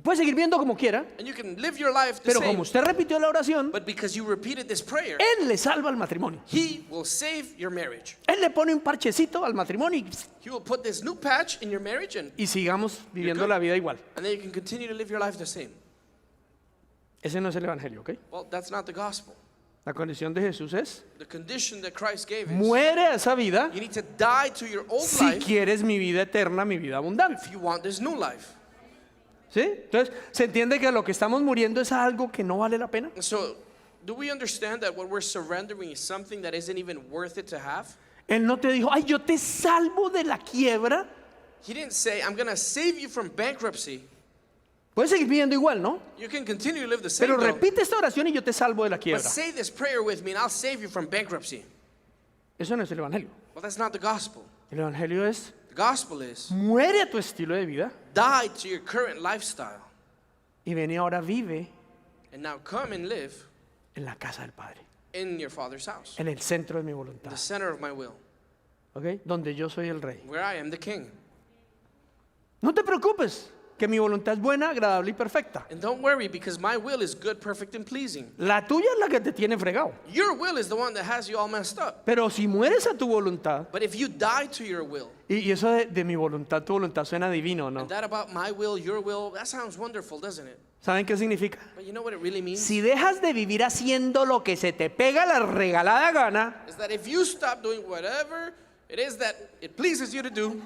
Puede seguir viendo como quiera, And you can live your life the pero same. como usted repitió la oración, But because you repeated this prayer, Él le salva el matrimonio. he will save your marriage. Él le pone un parchecito al matrimonio He will put this new patch in your marriage, and sigamos viviendo good. la vida igual. then you can continue to live your life the same. Ese no es el evangelio, ¿ok? Well, that's not the gospel. La condición de Jesús es, The condition that Christ gave is muere a esa vida you need to die to your old si life quieres mi vida eterna, mi vida abundante. if you want this new life. ¿Sí? Entonces, ¿se entiende que lo que estamos muriendo es algo que no vale la pena? So, do we understand that what we're surrendering is something that isn't even worth it to have? Él no te dijo, ay, yo te salvo de la quiebra. He didn't say, I'm going to save you from bankruptcy. Puedes seguir viviendo igual, ¿no? You can continue to live the same, Pero though, repite esta oración y yo te salvo de la but quiebra. say this prayer with me and I'll save you from bankruptcy. Eso no es el evangelio. Well, that's not the gospel. El evangelio es, The gospel is muere a tu estilo de vida die to your current lifestyle y ven y ahora vive and now come and live en la casa del Padre, in your Father's house, en el centro de mi voluntad, the center of my will, ¿ok? Donde yo soy el rey. where I am the king. No te preocupes, que mi voluntad es buena, agradable y perfecta. And don't worry, because my will is good, perfect, and pleasing. La tuya es la que te tiene fregado. Your will is the one that has you all messed up. Pero si mueres a tu voluntad, But if you die to your will, y eso de mi voluntad, tu voluntad suena divino, ¿no? and that about my will, your will, that sounds wonderful, doesn't it? ¿Saben qué significa? But you know what it really means? Si dejas de vivir haciendo lo que se te pega la regalada gana, Is that if you stop doing whatever it is that it pleases you to do,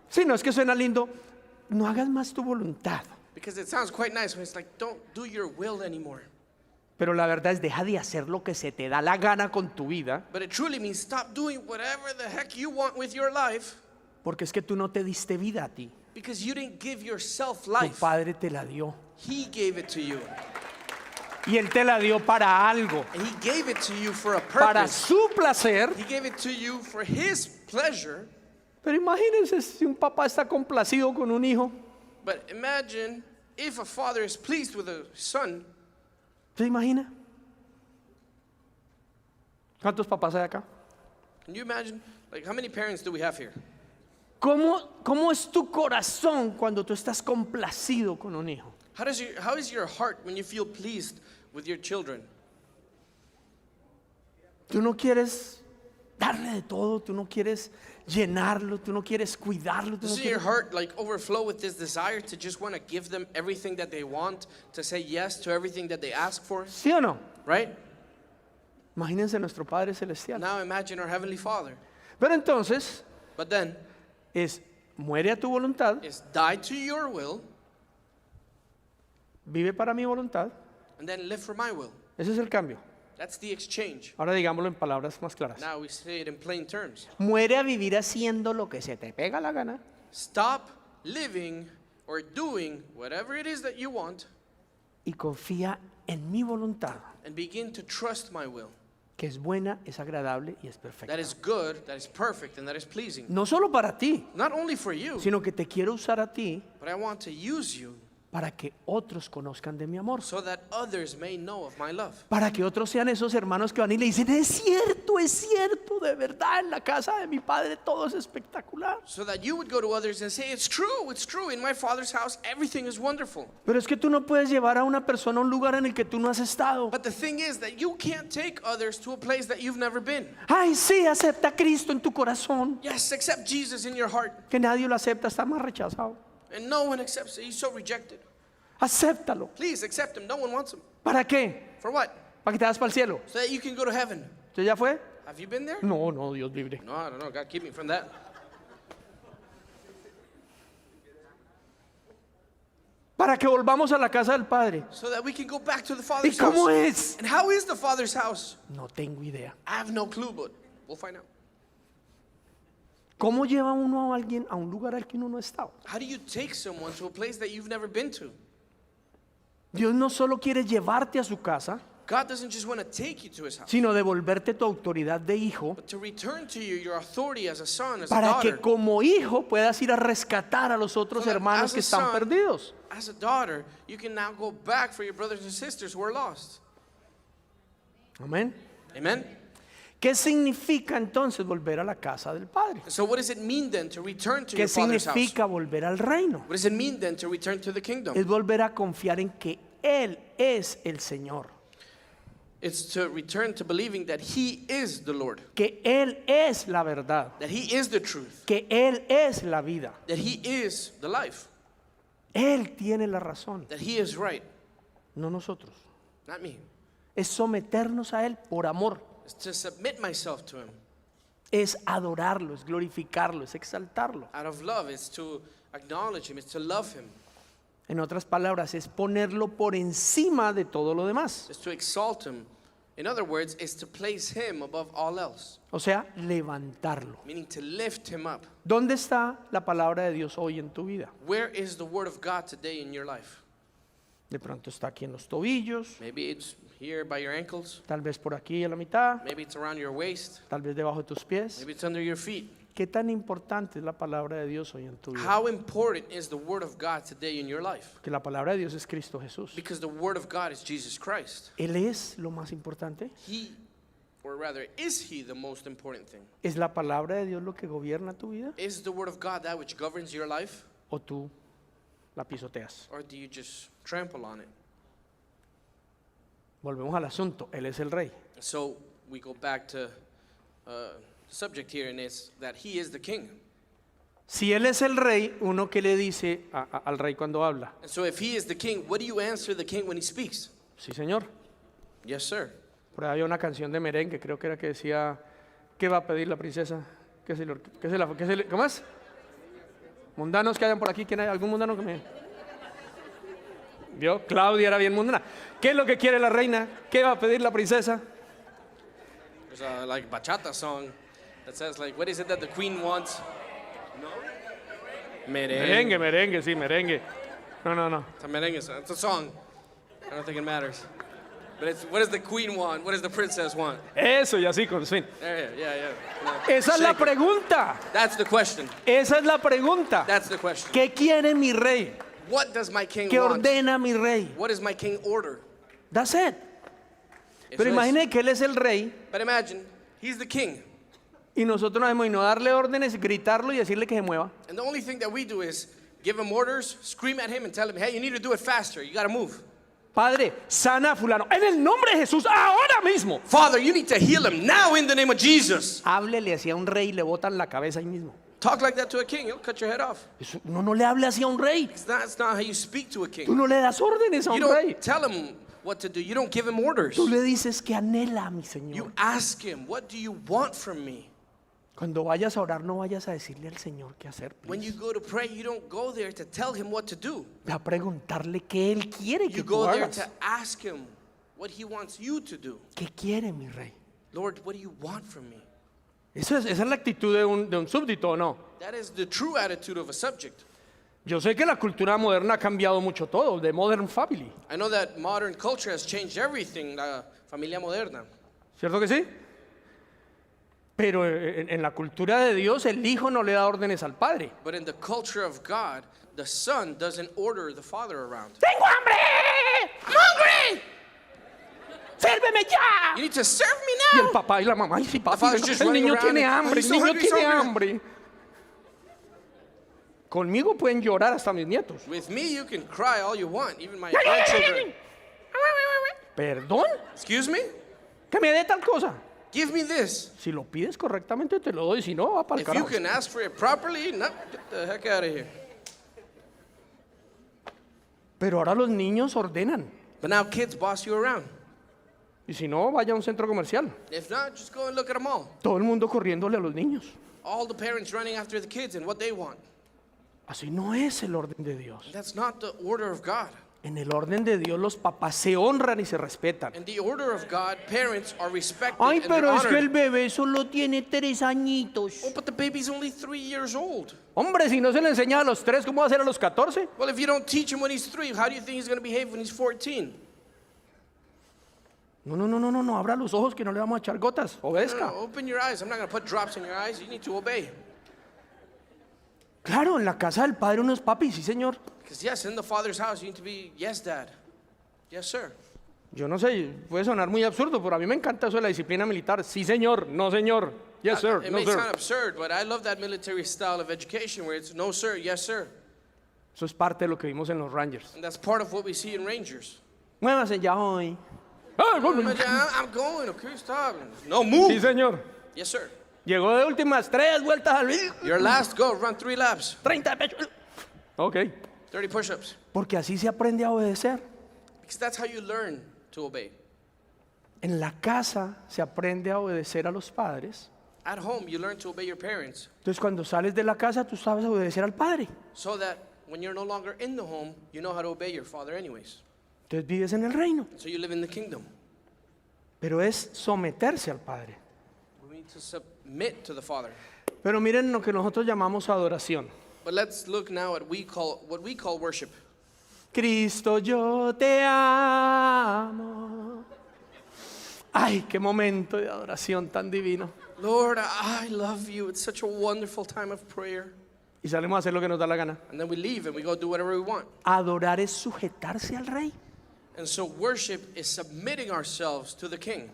si no es que suena lindo, no hagas más tu voluntad. because it sounds quite nice when it's like, don't do your will anymore. Pero la verdad es, deja de hacer lo que se te da la gana con tu vida, But it truly means stop doing whatever the heck you want with your life, porque es que tú no te diste vida a ti. because you didn't give yourself Tu life. Padre te la dio. He gave it to you. Y Él te la dio para algo, And he gave it to you for a para purpose. su placer. He gave it to you for his pleasure. Pero imagínense si un papá está complacido con un hijo. But imagine if a father is pleased with a son. ¿Se imagina? ¿Cuántos papás hay acá? Can you imagine? Like, how many parents do we have here? ¿Cómo es tu corazón cuando tú estás complacido con un hijo? How is your heart when you feel pleased with your children? Tú no quieres darle de todo, tú no quieres llenarlo, tú no quieres cuidarlo, tú no Does your quieres... heart like overflow with this desire to just want to give them everything that they want, to say yes to everything that they ask for, ¿Sí o no? right? Imagínense nuestro Padre Celestial. Now imagine our Heavenly Father. Pero entonces, But then, es muere a tu voluntad, is die to your will, vive para mi voluntad. and then live for my will. Ese es el cambio. That's the exchange. Ahora digámoslo en palabras más claras. Now we say it in plain terms. Muere a vivir haciendo lo que se te pega la gana Stop living or doing whatever it is that you want y confía en mi voluntad, and begin to trust my will. que es buena, es agradable y es That perfecta. is good, that is perfect, and that is pleasing. No solo para ti, Not only for you, sino que te quiero usar a ti but I want to use you para que otros conozcan de mi amor. so that others may know of my love. Para que otros sean esos hermanos que van y le dicen, es cierto, de verdad, en la casa de mi padre todo es espectacular. So that you would go to others and say, it's true. In my Father's house, everything is wonderful. Pero es que tú no puedes llevar a una persona a un lugar en el que tú no has estado. But the thing is that you can't take others to a place that you've never been. Ay, sí, acepta a Cristo en tu corazón. Yes, accept Jesus in your heart. Que nadie lo acepta, está más rechazado. And no one accepts it. He's so rejected. Acéptalo. Please accept him. No one wants him. ¿Para qué? For what? Para que te vas para el cielo. So that you can go to heaven. ¿Usted ya fue? Have you been there? No, Dios libre. No, I don't know. God, keep me from that. Para que volvamos a la casa del Padre. So that we can go back to the ¿Y Father's cómo house. es? And how is the Father's house? No tengo idea. I have no clue, but we'll find out. ¿Cómo lleva uno a alguien a un lugar al que uno no ha estado? How do you take someone to a place that you've never been to? Dios no solo quiere llevarte a su casa, God doesn't just want to take you to his house, sino devolverte tu autoridad de hijo but to return to you your authority as a son, as a para que daughter. como hijo puedas ir a rescatar a los otros So that hermanos as que a están son, perdidos. As a daughter, you can now go back for your brothers and sisters who are lost. Amén. Amen? ¿Qué significa entonces volver a la casa del Padre? So what does it mean then to return to ¿Qué your Father's house? significa volver al reino? What does it mean then to return to the kingdom? Es volver a confiar en que Él es el Señor, It's to return to believing that he is the Lord, que Él es la verdad, that he is the truth, que Él es la vida. that he is the life, Él tiene la razón, that he is right, no nosotros. not me. Es someternos a Él por amor, It's to submit myself to him es adorarlo, es glorificarlo, es exaltarlo. out of love. It's to acknowledge him. It's to love him. En otras palabras, es ponerlo por encima de todo lo demás. It's to exalt him. In other words, it's to place him above all else, O sea, levantarlo. meaning to lift him up. ¿Dónde está la palabra de Dios hoy en tu vida? Where is the word of God today in your life? De pronto está aquí en los tobillos, Maybe it's here by your ankles. tal vez por aquí a la mitad, Maybe it's around your waist. tal vez debajo de tus pies. Maybe it's under your feet. ¿Qué tan importante es la palabra de Dios hoy en tu vida? How important is the word of God today in your life? Que la palabra de Dios es Cristo Jesús. Because the word of God is Jesus Christ. Él es lo más importante. He, or rather, is he the most important thing? ¿Es la palabra de Dios lo que gobierna tu vida? Is the word of God that which governs your life? ¿O tú la pisoteas? Or do you just trample on it? Volvemos al asunto. Él es el rey. So we go back to the subject here, and it's that he is the king. Si Él es el rey, uno que le dice al rey cuando habla. And so if he is the king, what do you answer the king when he speaks? Sí, señor. Yes, sir. Por ahí había una canción de merengue, creo que era que decía, ¿qué va a pedir la princesa? ¿Cómo es? Mundanos que hayan por aquí, ¿quién hay? ¿Algún mundano que me...? ¿Vio? Claudia era bien mundana. ¿Qué es lo que quiere la reina? ¿Qué va a pedir la princesa? There's a like bachata song that says like, what is it that the queen wants? No? Merengue, merengue, sí, merengue. No. It's a merengue song. It's a song. I don't think it matters. But it's, what does the queen want? What does the princess want? Eso, y así con swing. Yeah. No. Esa es la Shake it. pregunta. That's the question. Esa es la pregunta. That's the question. ¿Qué quiere mi rey? What does my king ¿Qué want? ordena mi rey? What does my king order? That's it. Eso Pero es. imagine que Él es el rey But imagine, he's the king. y nosotros no hacemos y no darle órdenes, gritarlo y decirle que se mueva. And the only thing that we do is give him orders, scream at him and tell him, hey, you need to do it faster. You got to move. Padre, sana a fulano. En el nombre de Jesús, ahora mismo. Father, you need to heal him now in the name of Jesus. Háblele hacia un rey y le botan la cabeza ahí mismo. Talk like that to a king, he'll cut your head off. Eso, no le hable hacia un rey. That's not how you speak to a Tú king. no le das órdenes a You un rey. don't tell him what to do. You don't give him orders. Tú le dices que anhela, mi You Señor. ask him, what do you want from me? Cuando vayas a orar, no vayas a decirle al Señor qué hacer. When you please. go to pray, you don't go there to tell him what to do. Ve a preguntarle qué Él quiere que You tú go there hagas. to ask him what he wants you to do. ¿Qué quiere mi rey? Lord, what do you want from me? Esa es la actitud de un súbdito, ¿o no? That is the true attitude of a subject. Yo sé que la cultura moderna ha cambiado mucho todo, de Modern Family. I know that modern culture has changed everything, la familia moderna. ¿Cierto que sí? Pero en la cultura de Dios el hijo no le da órdenes al padre. But in the culture of God, the son doesn't order the father around. ¡Tengo hambre! I'm hungry! ¡Sírveme ya! You need to serve Y me el now! papá y la mamá, ay sí, papi, father's venga, just el running niño around tiene and, hambre, "Oh, el niño he's so tiene hungry." hambre. Conmigo pueden llorar hasta mis nietos. With me, you can cry all you want, even my grandchildren. ¿Perdón? Excuse me? Que me dé tal cosa. Give me this. Si lo pides correctamente te lo doy, si no, va para el If you carajo. can ask for it properly, no, get the heck out of here. Pero ahora los niños ordenan. But now kids boss you around. Y si no, vaya a un centro comercial. If not, just go and look at them all. Todo el mundo corriéndole a los niños. All the parents running after the kids and what they want. Así no es el orden de Dios. That's not the order of God. En el orden de Dios los papás se honran y se respetan. In the order of God, parents are respected Ay, and they're pero es que el honored. bebé solo tiene 3 añitos. Oh, but the baby's only 3 years old. Hombre, si no se le enseña a los 3, ¿cómo va a ser a los 14? Well, if you don't teach him when he's 3, how do you think he's going to behave when he's 14? No, abra los ojos que no le vamos a echar gotas. Obedezca. No, open your eyes. I'm not going to put drops in your eyes. You need to obey. Claro, en la casa del padre uno es papi, sí señor. Because yes, in the father's house, you need to be, yes, dad. Yes, sir. Yo no sé, puede sonar muy absurdo, pero a mí me encanta eso de la disciplina militar. Sí señor, no señor. Yes sir, It no may sir. sound absurd, but I love that military style of education where it's no, sir, yes, sir. Eso es parte de lo que vimos en los Rangers. And that's part of what we see in Rangers. Muévase ya hoy. I'm going, okay, stop. No, move. Sí señor. Yes, sir. Llegó de últimas 3 vueltas al Your last go, run 3 laps, 30 de pecho. Ok. 30 push-ups. Porque así se aprende a obedecer. Because that's how you learn to obey. En la casa se aprende a obedecer a los padres. At home, you learn to obey your parents Entonces cuando sales de la casa tú sabes obedecer al padre. so that when you're no longer in the home, you know how to obey your father anyways. Entonces vives en el reino. So you live in the kingdom. Pero es someterse al padre. We need to submit to the father. Pero miren lo que nosotros llamamos adoración. But let's look now at what we call worship. Cristo, yo te amo. Ay, qué momento de adoración tan divino. Lord, I love you. It's such a wonderful time of prayer. Y salimos a hacer lo que nos da la gana. And then we leave and we go do whatever we want. Adorar es sujetarse al rey. And so worship is submitting ourselves to the king.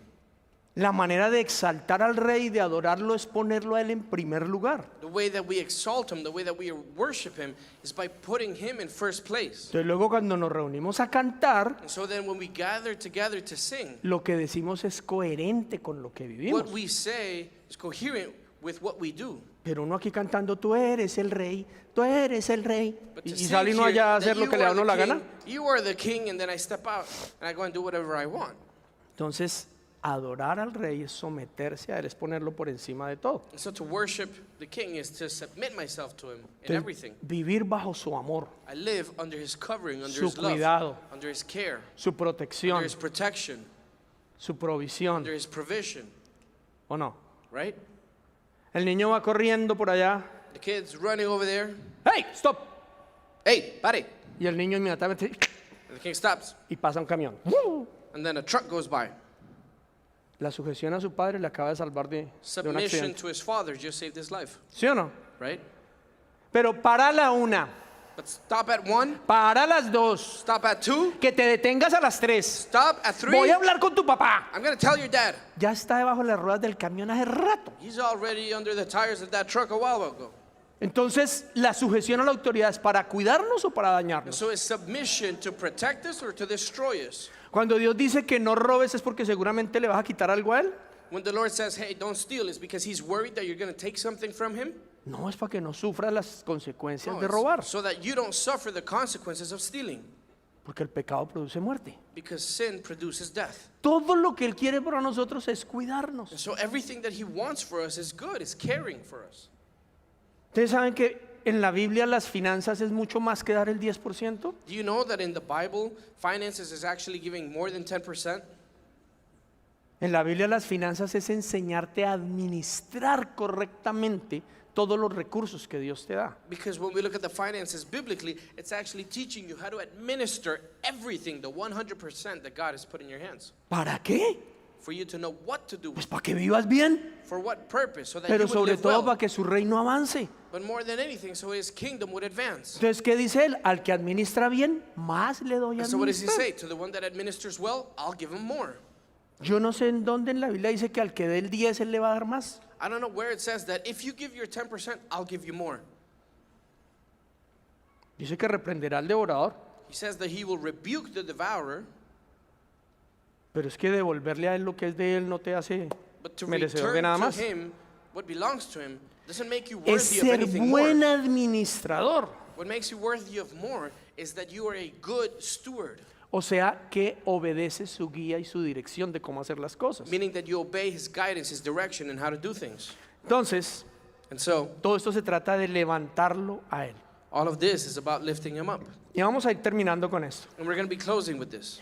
La manera de exaltar al rey y de adorarlo es ponerlo a él en primer lugar. The way that we exalt him, the way that we worship him is by putting him in first place. Entonces luego cuando nos reunimos a cantar, And so then when we gather together to sing, lo que decimos es coherente con lo que vivimos. what we say is coherent with what we do. Pero uno aquí cantando, tú eres el rey, tú eres el rey. But Y to sing sale uno here allá a that hacer lo you que le da a are uno the la king, gana. You are the king, and then I step out and I go and do whatever I want. Entonces, adorar al rey es someterse a él, es ponerlo por encima de todo. And so to worship the king is to submit myself to him in Entonces, everything. vivir bajo su amor, I live under his covering, under su his love, cuidado, under his care, su protección, under his protection, su provisión, under his provision, ¿o no? right? El niño va corriendo por allá. The kid's running over there. ¡Hey, stop! Hey, pare! Y el niño inmediatamente And the king stops. y pasa un camión. And then a truck goes by. La sujeción a su padre le acaba de salvar de un Submission accidente. to his father just saved his life, ¿Sí o no? right? Pero para la una, But stop at 1, para las 2, stop at 2, que te detengas a las 3. stop at 3. Voy a hablar con tu papá. I'm going to tell your dad. Ya está debajo de las ruedas del camión hace rato. He's already under the tires of that truck a while ago. Entonces, ¿la sujeción a la autoridad es para cuidarnos o para And dañarnos? so is submission to protect us or to destroy us? Cuando Dios dice que no robes es porque seguramente le vas a quitar algo a él. When the Lord says, hey, don't steal, is because he's worried that you're going to take something from him? No, es para que no sufras las consecuencias No, de it's robar. so that you don't suffer the consequences of stealing. Porque el pecado produce muerte. Because sin produces death. Todo lo que Él quiere para nosotros es cuidarnos. And so everything that he wants for us is good, is caring for us. Ustedes saben que en la Biblia las finanzas es mucho más que dar el 10%. Do you know that in the Bible, finances is actually giving more than 10%? En la Biblia las finanzas es enseñarte a administrar correctamente todos los recursos que Dios te da. Because when we look at the finances biblically, it's actually teaching you how to administer everything, the 100% that God has put in your hands. ¿Para qué? For you to know what to do, Pues para que vivas bien, for what purpose, so that pero you would sobre live todo well. para que su reino avance. But more than anything, so his kingdom would advance. Entonces, ¿qué dice Él? Al que administra bien, más le doy a And so what does he administrar. say? To the one that administers well, I'll give him more. Yo no sé en dónde en la Biblia dice que al que dé el 10 Él le va a dar más. I don't know where it says that if you give your 10%, I'll give you more. Dice que reprenderá al devorador, He says that he will rebuke the devourer, pero es que devolverle a Él lo que es de Él no te hace but to merecedor de return nada to más. him what belongs to him doesn't make you Es worthy of ser anything buen more. administrador. What makes you worthy of more is that you are a good steward, O sea, que obedece su guía y su dirección de cómo hacer las cosas. meaning that you obey his guidance, his direction, and how to do things. Entonces, And so, todo esto se trata de levantarlo a Él. all of this is about lifting him up. Y vamos a ir terminando con esto. And we're going to be closing with this.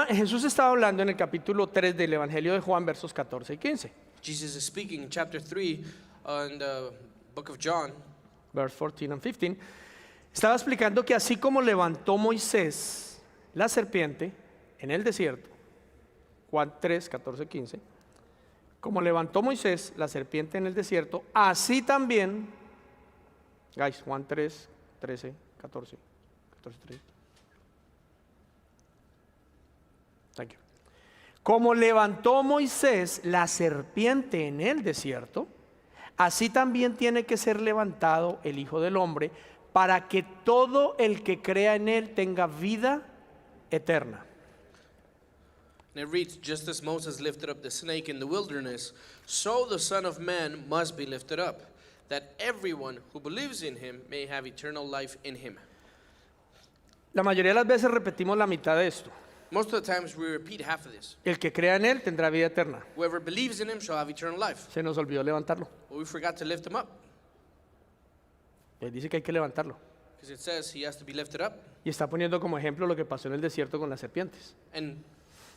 Jesús estaba hablando en el capítulo 3 del Evangelio de Juan, versos 14 y 15. Jesus is speaking in chapter 3 in the book of John, Verse 14 and 15. Estaba explicando que así como levantó Moisés la serpiente en el desierto, Juan 3, 14, 15, como levantó Moisés la serpiente en el desierto, así también, guys, Juan 3, 13, 14, 14, 13. Thank you. Como levantó Moisés la serpiente en el desierto, así también tiene que ser levantado el Hijo del Hombre, para que todo el que crea en él tenga vida eterna. and it reads, just as Moses lifted up the snake in the wilderness, so the Son of Man must be lifted up, that everyone who believes in him may have eternal life in him. La mayoría de las veces repetimos la mitad de esto. Most of the times we repeat half of this. El que crea en él tendrá vida eterna. Whoever believes in him shall have eternal life. Se nos olvidó levantarlo. But we forgot to lift him up, Él dice que hay que levantarlo. because it says he has to be lifted up. Y está poniendo como ejemplo lo que pasó en el desierto con las serpientes. And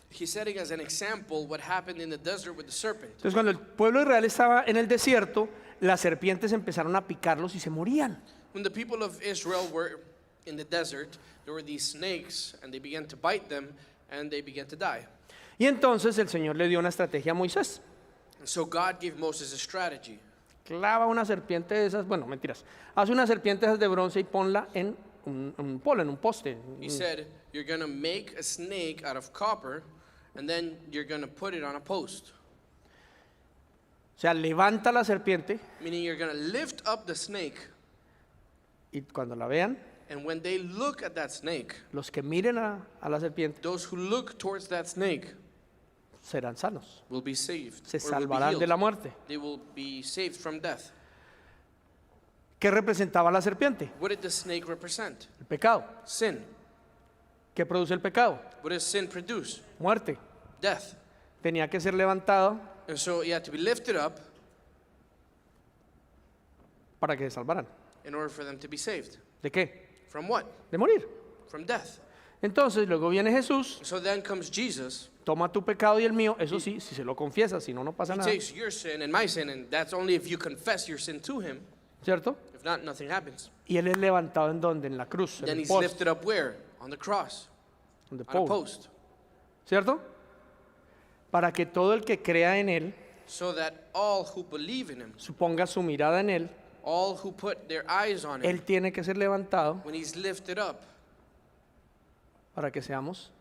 he's setting as an example what happened in the desert with the serpent. Entonces, cuando el pueblo de Israel estaba en el desierto, las serpientes empezaron a picarlos y se morían. When the people of Israel were in the desert, there were these snakes, and they began to bite them, and they began to die. Y entonces el Señor le dio una estrategia a Moisés. And so God gave Moses a strategy. Clava una serpiente de esas, bueno, mentiras. Haz una serpiente de esas de bronce y ponla en un polo, en un poste. He said, you're going to make a snake out of copper, and then you're going to put it on a post. O sea, levanta la serpiente Meaning you're going to lift up the snake, y cuando la vean, and when they look at that snake, los que miren a la serpiente those who look towards that snake serán sanos. will be saved. Se or will be salvarán de healed. la muerte. They will be saved from death. ¿Qué representaba la serpiente? What did the snake represent? El pecado. Sin. ¿Qué produce el pecado? What does sin produce? Muerte. Death. Tenía que ser levantado And so he had to be lifted up para que se salvaran. in order for them to be saved. ¿De qué? From what? De morir. From death. Entonces luego viene Jesús, So then comes Jesus. toma tu pecado y el mío, eso sí, si se lo confiesas, si no, no pasa He nada, takes your sin and my sin, and that's only if you confess your sin to him. ¿cierto? If not, nothing happens. Y él es levantado en donde, en la cruz, en Then el he's post, lifted up where? On the cross. en the On a pole, post. ¿cierto? Para que todo el que crea en él, So that all who believe in him, suponga su mirada en él, all who put their eyes on him, él tiene que ser levantado when he's lifted up, para que seamos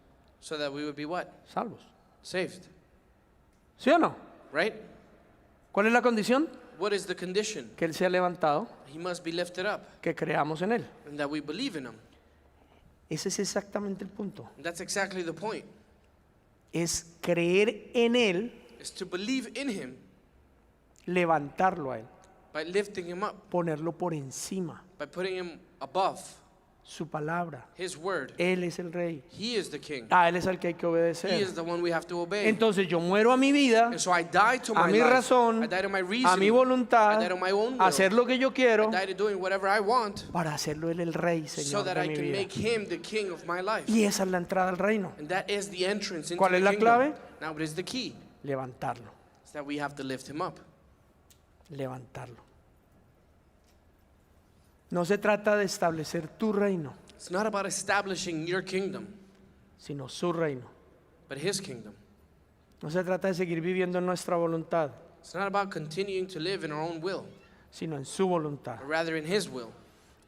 so that we would be what? salvos. Saved. ¿Sí o no? Right? ¿Cuál es la condición? What is the condition? Que él sea levantado, He must be lifted up, que creamos en él. and that we believe in him. Ese es exactamente el punto. And that's exactly the point. Es creer en él, Is to believe in him levantarlo a él, by lifting him up, ponerlo por encima. by putting him above. su palabra. His word. Él es el rey. He is the king. A Él es al que hay que He obedecer. is the one we have to obey. Entonces yo muero a mi vida, And so I die to a my mi life. razón, I die to my a reason. mi voluntad, I die to my own will. a hacer lo que yo quiero, I die to doing whatever I want para hacerlo Él el rey, so Señor that de I mi can vida. make him the king of my life. Y esa es la entrada al reino. And that is the entrance into ¿Cuál the es la kingdom. clave? Now, what is the key? Levantarlo, It's that we have to lift him up. levantarlo. No se trata de establecer tu reino, It's not about establishing your kingdom, sino su reino. but his kingdom. No se trata de seguir viviendo en nuestra voluntad, It's not about continuing to live in our own will, sino en su voluntad. but rather in his will.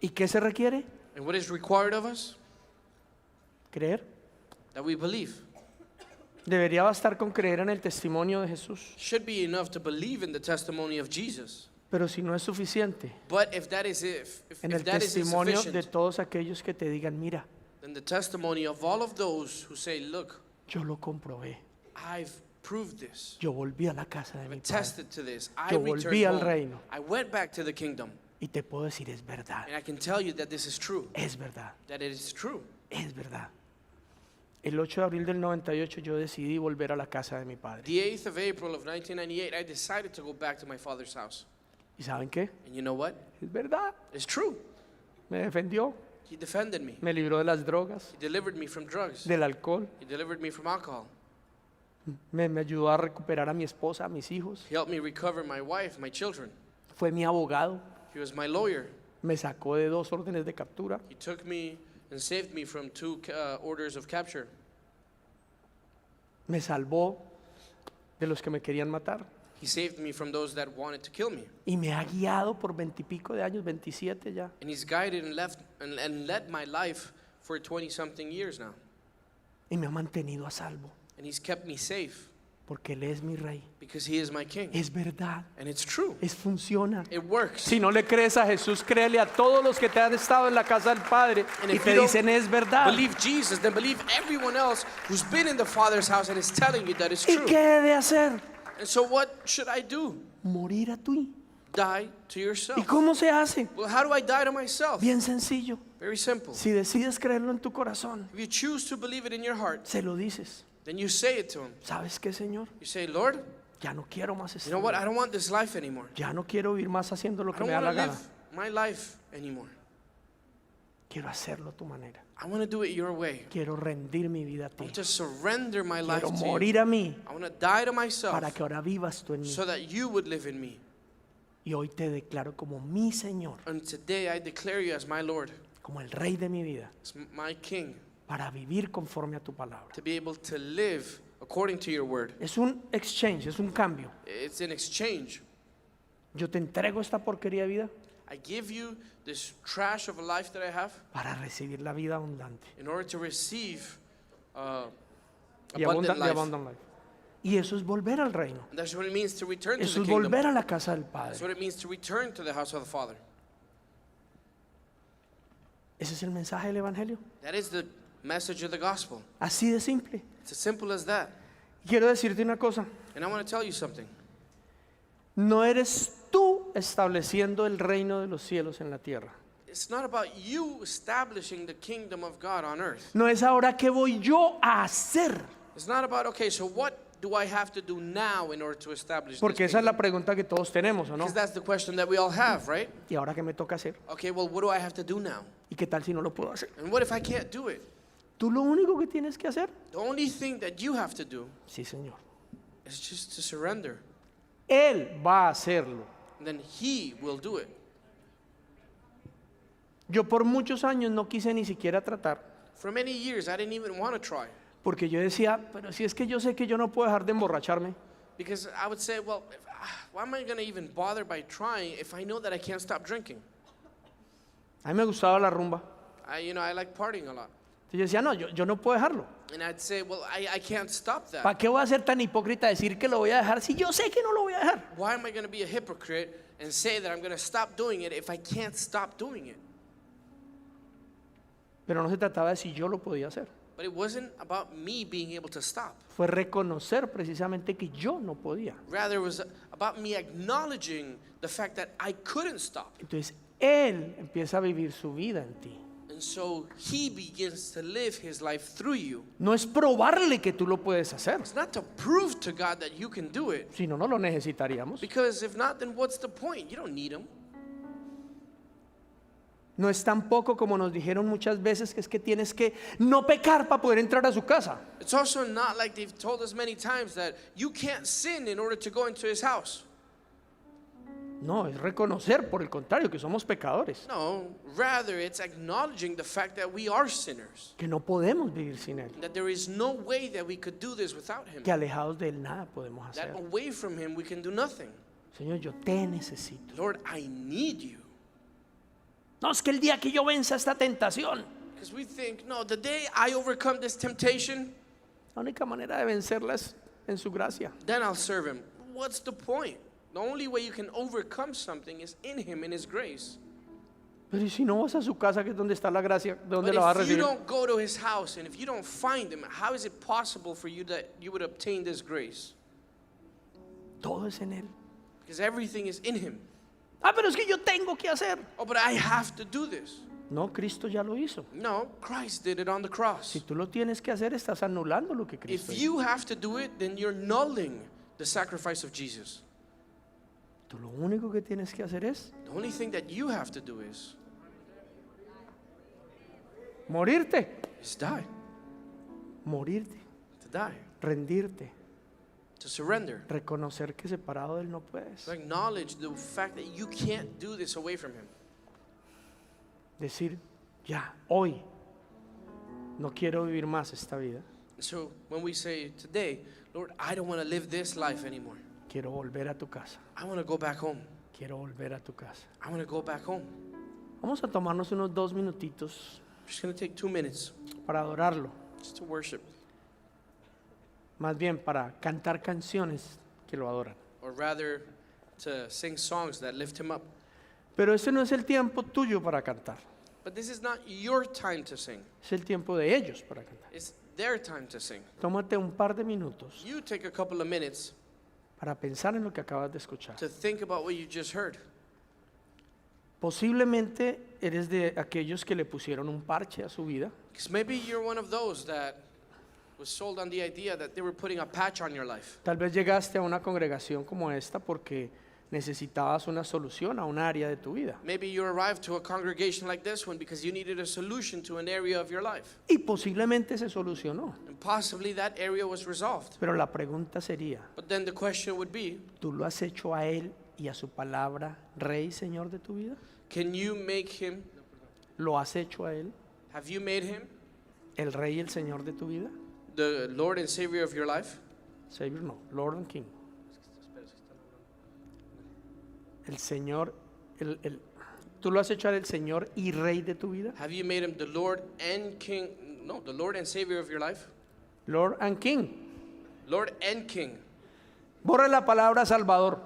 ¿Y qué se requiere? And what is required of us? Creer. That we believe. Debería bastar con creer en el testimonio de Jesús. Should be enough to believe in the testimony of Jesus. Pero si no es suficiente, But if that is en el that is testimonio de insufficient, todos aquellos que te digan, mira, then the testimony of all of those who say, look, yo lo comprobé, I've proved this. yo volví a la casa de I've mi padre attested to this. I Yo volví returned al home. reino. I went back to the kingdom. y te puedo decir, es verdad, And I can tell you that this is true. es verdad, That it is true. es verdad. El 8 de abril del 98 yo decidí volver a la casa de mi padre. The 8th of April of 1998, I decided to go back to my father's house. ¿Y saben qué? And you know what? Es verdad. It's true. Me defendió, He defended me. me libró de las drogas, He delivered me from drugs. del alcohol, He delivered me from alcohol. me ayudó a recuperar a mi esposa, a mis hijos. He helped me recover my wife, my children. Fue mi abogado, He was my lawyer. me sacó de 2 órdenes de captura. He took me and saved me from 2 orders of capture. Me salvó de los que me querían matar. He saved me from those that wanted to kill me. Y me ha guiado por 20 y pico de años, 27 ya. And he's guided and led my life for 20-something years now. Y me ha mantenido a salvo. And he's kept me safe Porque Él es mi rey. because he is my king. Es verdad. And it's true. Funciona. It works. Si no le crees a Jesús, créele a todos los que te han estado en la casa del Padre And y if te you don't dicen es verdad. Believe Jesus, then believe everyone else who's been in the Father's house and is telling you that it's ¿Y true. qué he de hacer? And so what should I do? Morir a ti. Die to yourself. ¿Y cómo se hace? Well, how do I die to myself? Bien sencillo. Very simple. Si decides creerlo en tu corazón, If you choose to believe it in your heart, se lo dices. then you say it to him. ¿Sabes qué, Señor? You say, Lord, Ya no quiero más you know what? I estar. don't want this life anymore. Ya no quiero vivir más haciendo lo I que don't me da want la to gana. live my life anymore. Quiero hacerlo a tu manera. I want to do it your way. Quiero rendir mi vida a I ti. want to surrender my life Quiero to you. morir a mí I want to die to myself para que ahora vivas tú en mí. so that you would live in me. Y hoy te declaro como mi Señor, And today I declare you as my Lord, como el Rey de mi vida, as my King, para vivir conforme a tu palabra. to be able to live according to your word. Es un exchange, es un cambio. It's an exchange. Yo te entrego esta porquería de vida I give you this trash of a life that I have para recibir la vida abundante. in order to receive Y abundant life. abundant life. Y eso es volver al reino. And that's what it means to return to Eso the es kingdom. volver a la casa del That's Padre. what it means to return to the house of the Father. Ese es el mensaje del Evangelio. That is the message of the gospel. Así de simple. It's as simple as that. Quiero decirte una cosa. And I want to tell you something. No eres tú estableciendo el reino de los cielos en la tierra. It's not about you establishing the kingdom of God on earth. No es ahora qué voy yo a hacer. It's not about, okay, so what do I have to do now in order to establish Porque this esa es la kingdom? pregunta que todos tenemos, ¿o no? Because that's the question that we all have, right? ¿Y ahora qué me toca hacer? Okay, well, what do I have to do now? ¿Y qué tal si no lo puedo hacer? And what if I can't do it? Tú lo único que tienes que hacer, The only thing that you have to do sí, Señor. is just to surrender. Él va a hacerlo. And then He will do it. Yo por muchos años no quise ni siquiera tratar, For many years, I didn't even want to try. porque yo decía, pero si es que yo sé que yo no puedo dejar de emborracharme, Because I would say, well, why am I going to even bother by trying if I know that I can't stop drinking? a mí me gustaba la rumba. I like partying a lot. Entonces yo decía, no, yo no puedo dejarlo. And I'd say, well, I can't stop that. ¿Para qué voy a ser tan hipócrita decir que lo voy a dejar si yo sé que no lo voy a dejar? Why am I going to be a hypocrite and say that I'm going to stop doing it if I can't stop doing it? Pero no se trataba de si yo lo podía hacer. But it wasn't about me being able to stop. Fue reconocer precisamente que yo no podía. Rather, it was about me acknowledging the fact that I couldn't stop. Entonces Él empieza a vivir su vida en ti. And And so he begins to live his life through you. No es probarle que tú lo puedes hacer, It's not to prove to God that you can do it. si no, no lo necesitaríamos. Because if not, then what's the point? You don't need him. No es tampoco como nos dijeron muchas veces que es que tienes que no pecar para poder entrar a su casa. It's also not like they've told us many times that you can't sin in order to go into his house. No, es reconocer, por el contrario, que somos pecadores, No, rather it's acknowledging the fact that we are sinners. que no podemos vivir sin Él, That there is no way that we could do this without him. que alejados de Él nada podemos That hacer. away from him we can do nothing. Señor, yo te necesito. Lord, I need you. No, es que el día que yo venza esta tentación, Because we think, no, the day I overcome this temptation, la única manera de vencerla es en su gracia. then I'll serve him. What's the point? The only way you can overcome something is in him, in his grace. Pero ¿y si no vas a su casa, que es donde está la gracia, de dónde But la vas a if you recibir? don't go to his house and if you don't find him, how is it possible for you that you would obtain this grace? Todo es en Él. Because everything is in him. Ah, pero es que yo tengo que hacer. Oh, but I have to do this. No, Cristo ya lo hizo. No, Christ did it on the cross. Si tú lo tienes que hacer, estás anulando lo que Cristo If hizo. you have to do it, then you're nulling the sacrifice of Jesus. Tú lo único que tienes que hacer es The only thing that you have to do is morirte, die. morirte, To die. rendirte, To surrender. reconocer que separado de Él no puedes. To acknowledge the fact that you can't do this away from him. Decir, ya, hoy, no quiero vivir más esta vida, So when we say today, Lord, I don't want to live this life anymore. quiero volver a tu casa, I want to go back home. quiero volver a tu casa. I want to go back home. Vamos a tomarnos unos 2 minutitos I'm just going to take 2 minutes para adorarlo, just to worship, más bien para cantar canciones que lo adoran. or rather to sing songs that lift him up. Pero ese no es el tiempo tuyo para cantar, But this is not your time to sing. es el tiempo de ellos para cantar. It's their time to sing. Tómate un par de minutos You take a couple of minutes para pensar en lo que acabas de escuchar. to think about what you just heard. Posiblemente eres de aquellos que le pusieron un parche a su vida, Because maybe you're one of those that was sold on the idea that they were putting a patch on your life. tal vez llegaste a una congregación como esta porque necesitabas una solución a un área de tu vida. Maybe you arrived to a congregation like this one because you needed a solution to an area of your life. Y posiblemente se solucionó, And possibly that area was resolved. pero la pregunta sería, But then the question would be, ¿tú lo has hecho a Él y a su palabra Rey, Señor de tu vida? can you make him, ¿Lo has hecho a Él, have you made him el Rey y el Señor de tu vida? the Lord and Savior of your life? Savior no, Lord and King. El Señor, ¿tú lo has hecho a Él el Señor y Rey de tu vida? Have you made him the Lord and King? No, the Lord and Savior of your life? Lord and King. Lord and King. Borra la palabra Salvador.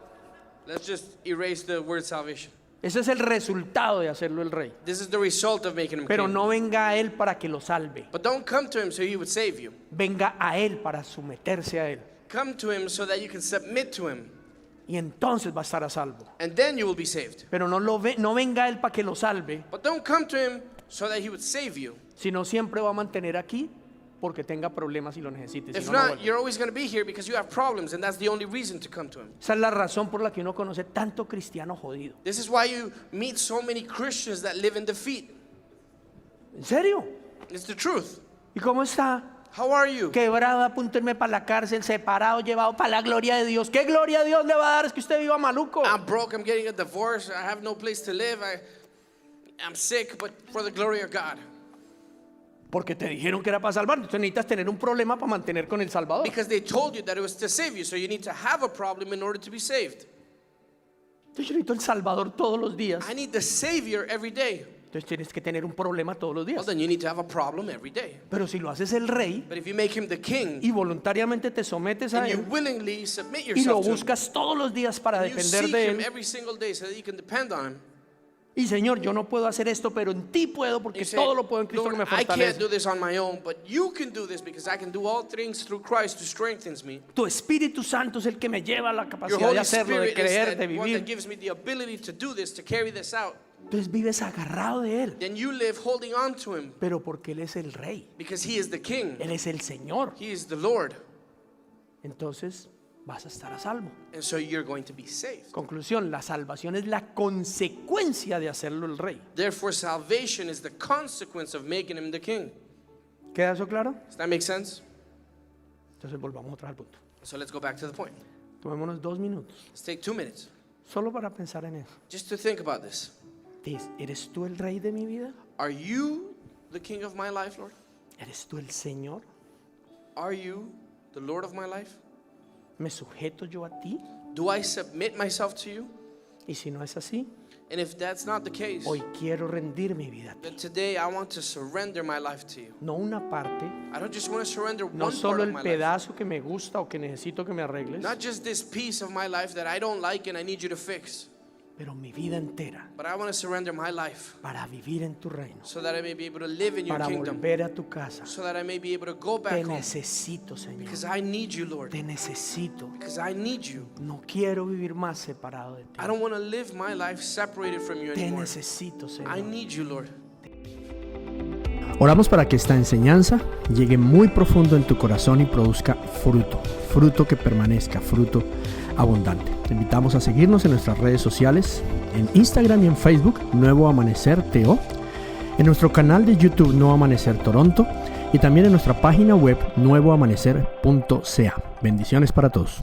Let's just erase the word salvation. Ese es el resultado de hacerlo el Rey. This is the result of making him Pero king. no venga a Él para que lo salve. But don't come to him so he would save you. Venga a Él para someterse a Él. Come to him so that you can submit to him. Y entonces va a estar a salvo. And then you will be saved. Pero no venga a Él para que lo salve, But don't come to him so that he would save you. sino siempre va a mantener aquí porque tenga problemas y lo necesite. Si If no, no not, vuelve. you're always going to be here because you have problems, and that's the only reason to come to him. Esa es la razón por la que uno conoce tanto cristiano jodido. This is why you meet so many Christians that live in defeat. ¿En serio? It's the truth. ¿Y cómo está? How are you? Quebrado, a punto de irme para la cárcel, separado, llevado para la gloria de Dios. ¿Qué gloria a Dios le va a dar? Es que usted viva maluco. I'm broke, I'm getting a divorce, I have no place to live, I'm sick, but for the glory of God. Porque te dijeron que era para salvar. Entonces necesitas tener un problema para mantener con el Salvador. Because they told you that it was to save you, so you need to have a problem in order to be saved. Entonces yo necesito el Salvador todos los días. I need the Savior every day. Entonces tienes que tener un problema todos los Well, días. then you need to have a problem every day. Pero si lo haces el Rey But if you make him the king, y voluntariamente te sometes a and you Él willingly submit y lo yourself to him, buscas todos los días para you depender seek de him Él. every single day so that you can depend on him. Y Señor, yo no puedo hacer esto, pero en ti puedo porque You say, todo lo puedo en Cristo Lord, que me I can't fortalece. do this on my own, but you can do this because I can do all things through Christ who strengthens me. Tu Espíritu Santo es el que me lleva a la Your capacidad de Holy hacerlo, de Spirit is creer, de the one that vivir. gives me the ability to do this, to carry this out. Entonces vives agarrado de Él, then you live holding on to Him pero porque Él es el Rey, because He is the King. Él es el Señor. He is the Lord. Entonces vas a estar a salvo. And so you're going to be saved. Conclusión, la salvación es la consecuencia de hacerlo el Rey. Therefore, salvation is the consequence of making Him the King. ¿Queda eso claro? Does that make sense? Entonces volvamos otra vez al punto. So let's go back to the point. Tomémonos 2 minutos, Let's take 2 minutes solo para pensar en eso. just to think about this. ¿Eres tú el Rey de mi vida? Are you the King of my life, Lord? ¿Eres tú el Señor? Are you the Lord of my life? ¿Me sujeto yo a ti? Do I submit myself to you? Y si no es así, And if that's not the case, hoy quiero rendir mi vida a ti. then today I want to surrender my life to you. No una parte, I don't just want to surrender no one part solo of el my life. pedazo que me gusta o que necesito que me arregles, Not just this piece of my life that I don't like and I need you to fix, pero mi vida entera but I want to surrender my life para vivir en tu reino, so that I may be able to live in your para kingdom, volver a tu casa. so that I may be able to go Te back home. necesito, Señor. Because I need you, Lord. Te necesito. Because I need you. No quiero vivir más separado de ti. I don't want to live my life separated from you Te anymore. necesito, I Señor. need you, Lord. Oramos para que esta enseñanza llegue muy profundo en tu corazón y produzca fruto, fruto que permanezca, fruto abundante. Te invitamos a seguirnos en nuestras redes sociales, en Instagram y en Facebook, Nuevo Amanecer TO, en nuestro canal de YouTube Nuevo Amanecer Toronto y también en nuestra página web nuevoamanecer.ca. Bendiciones para todos.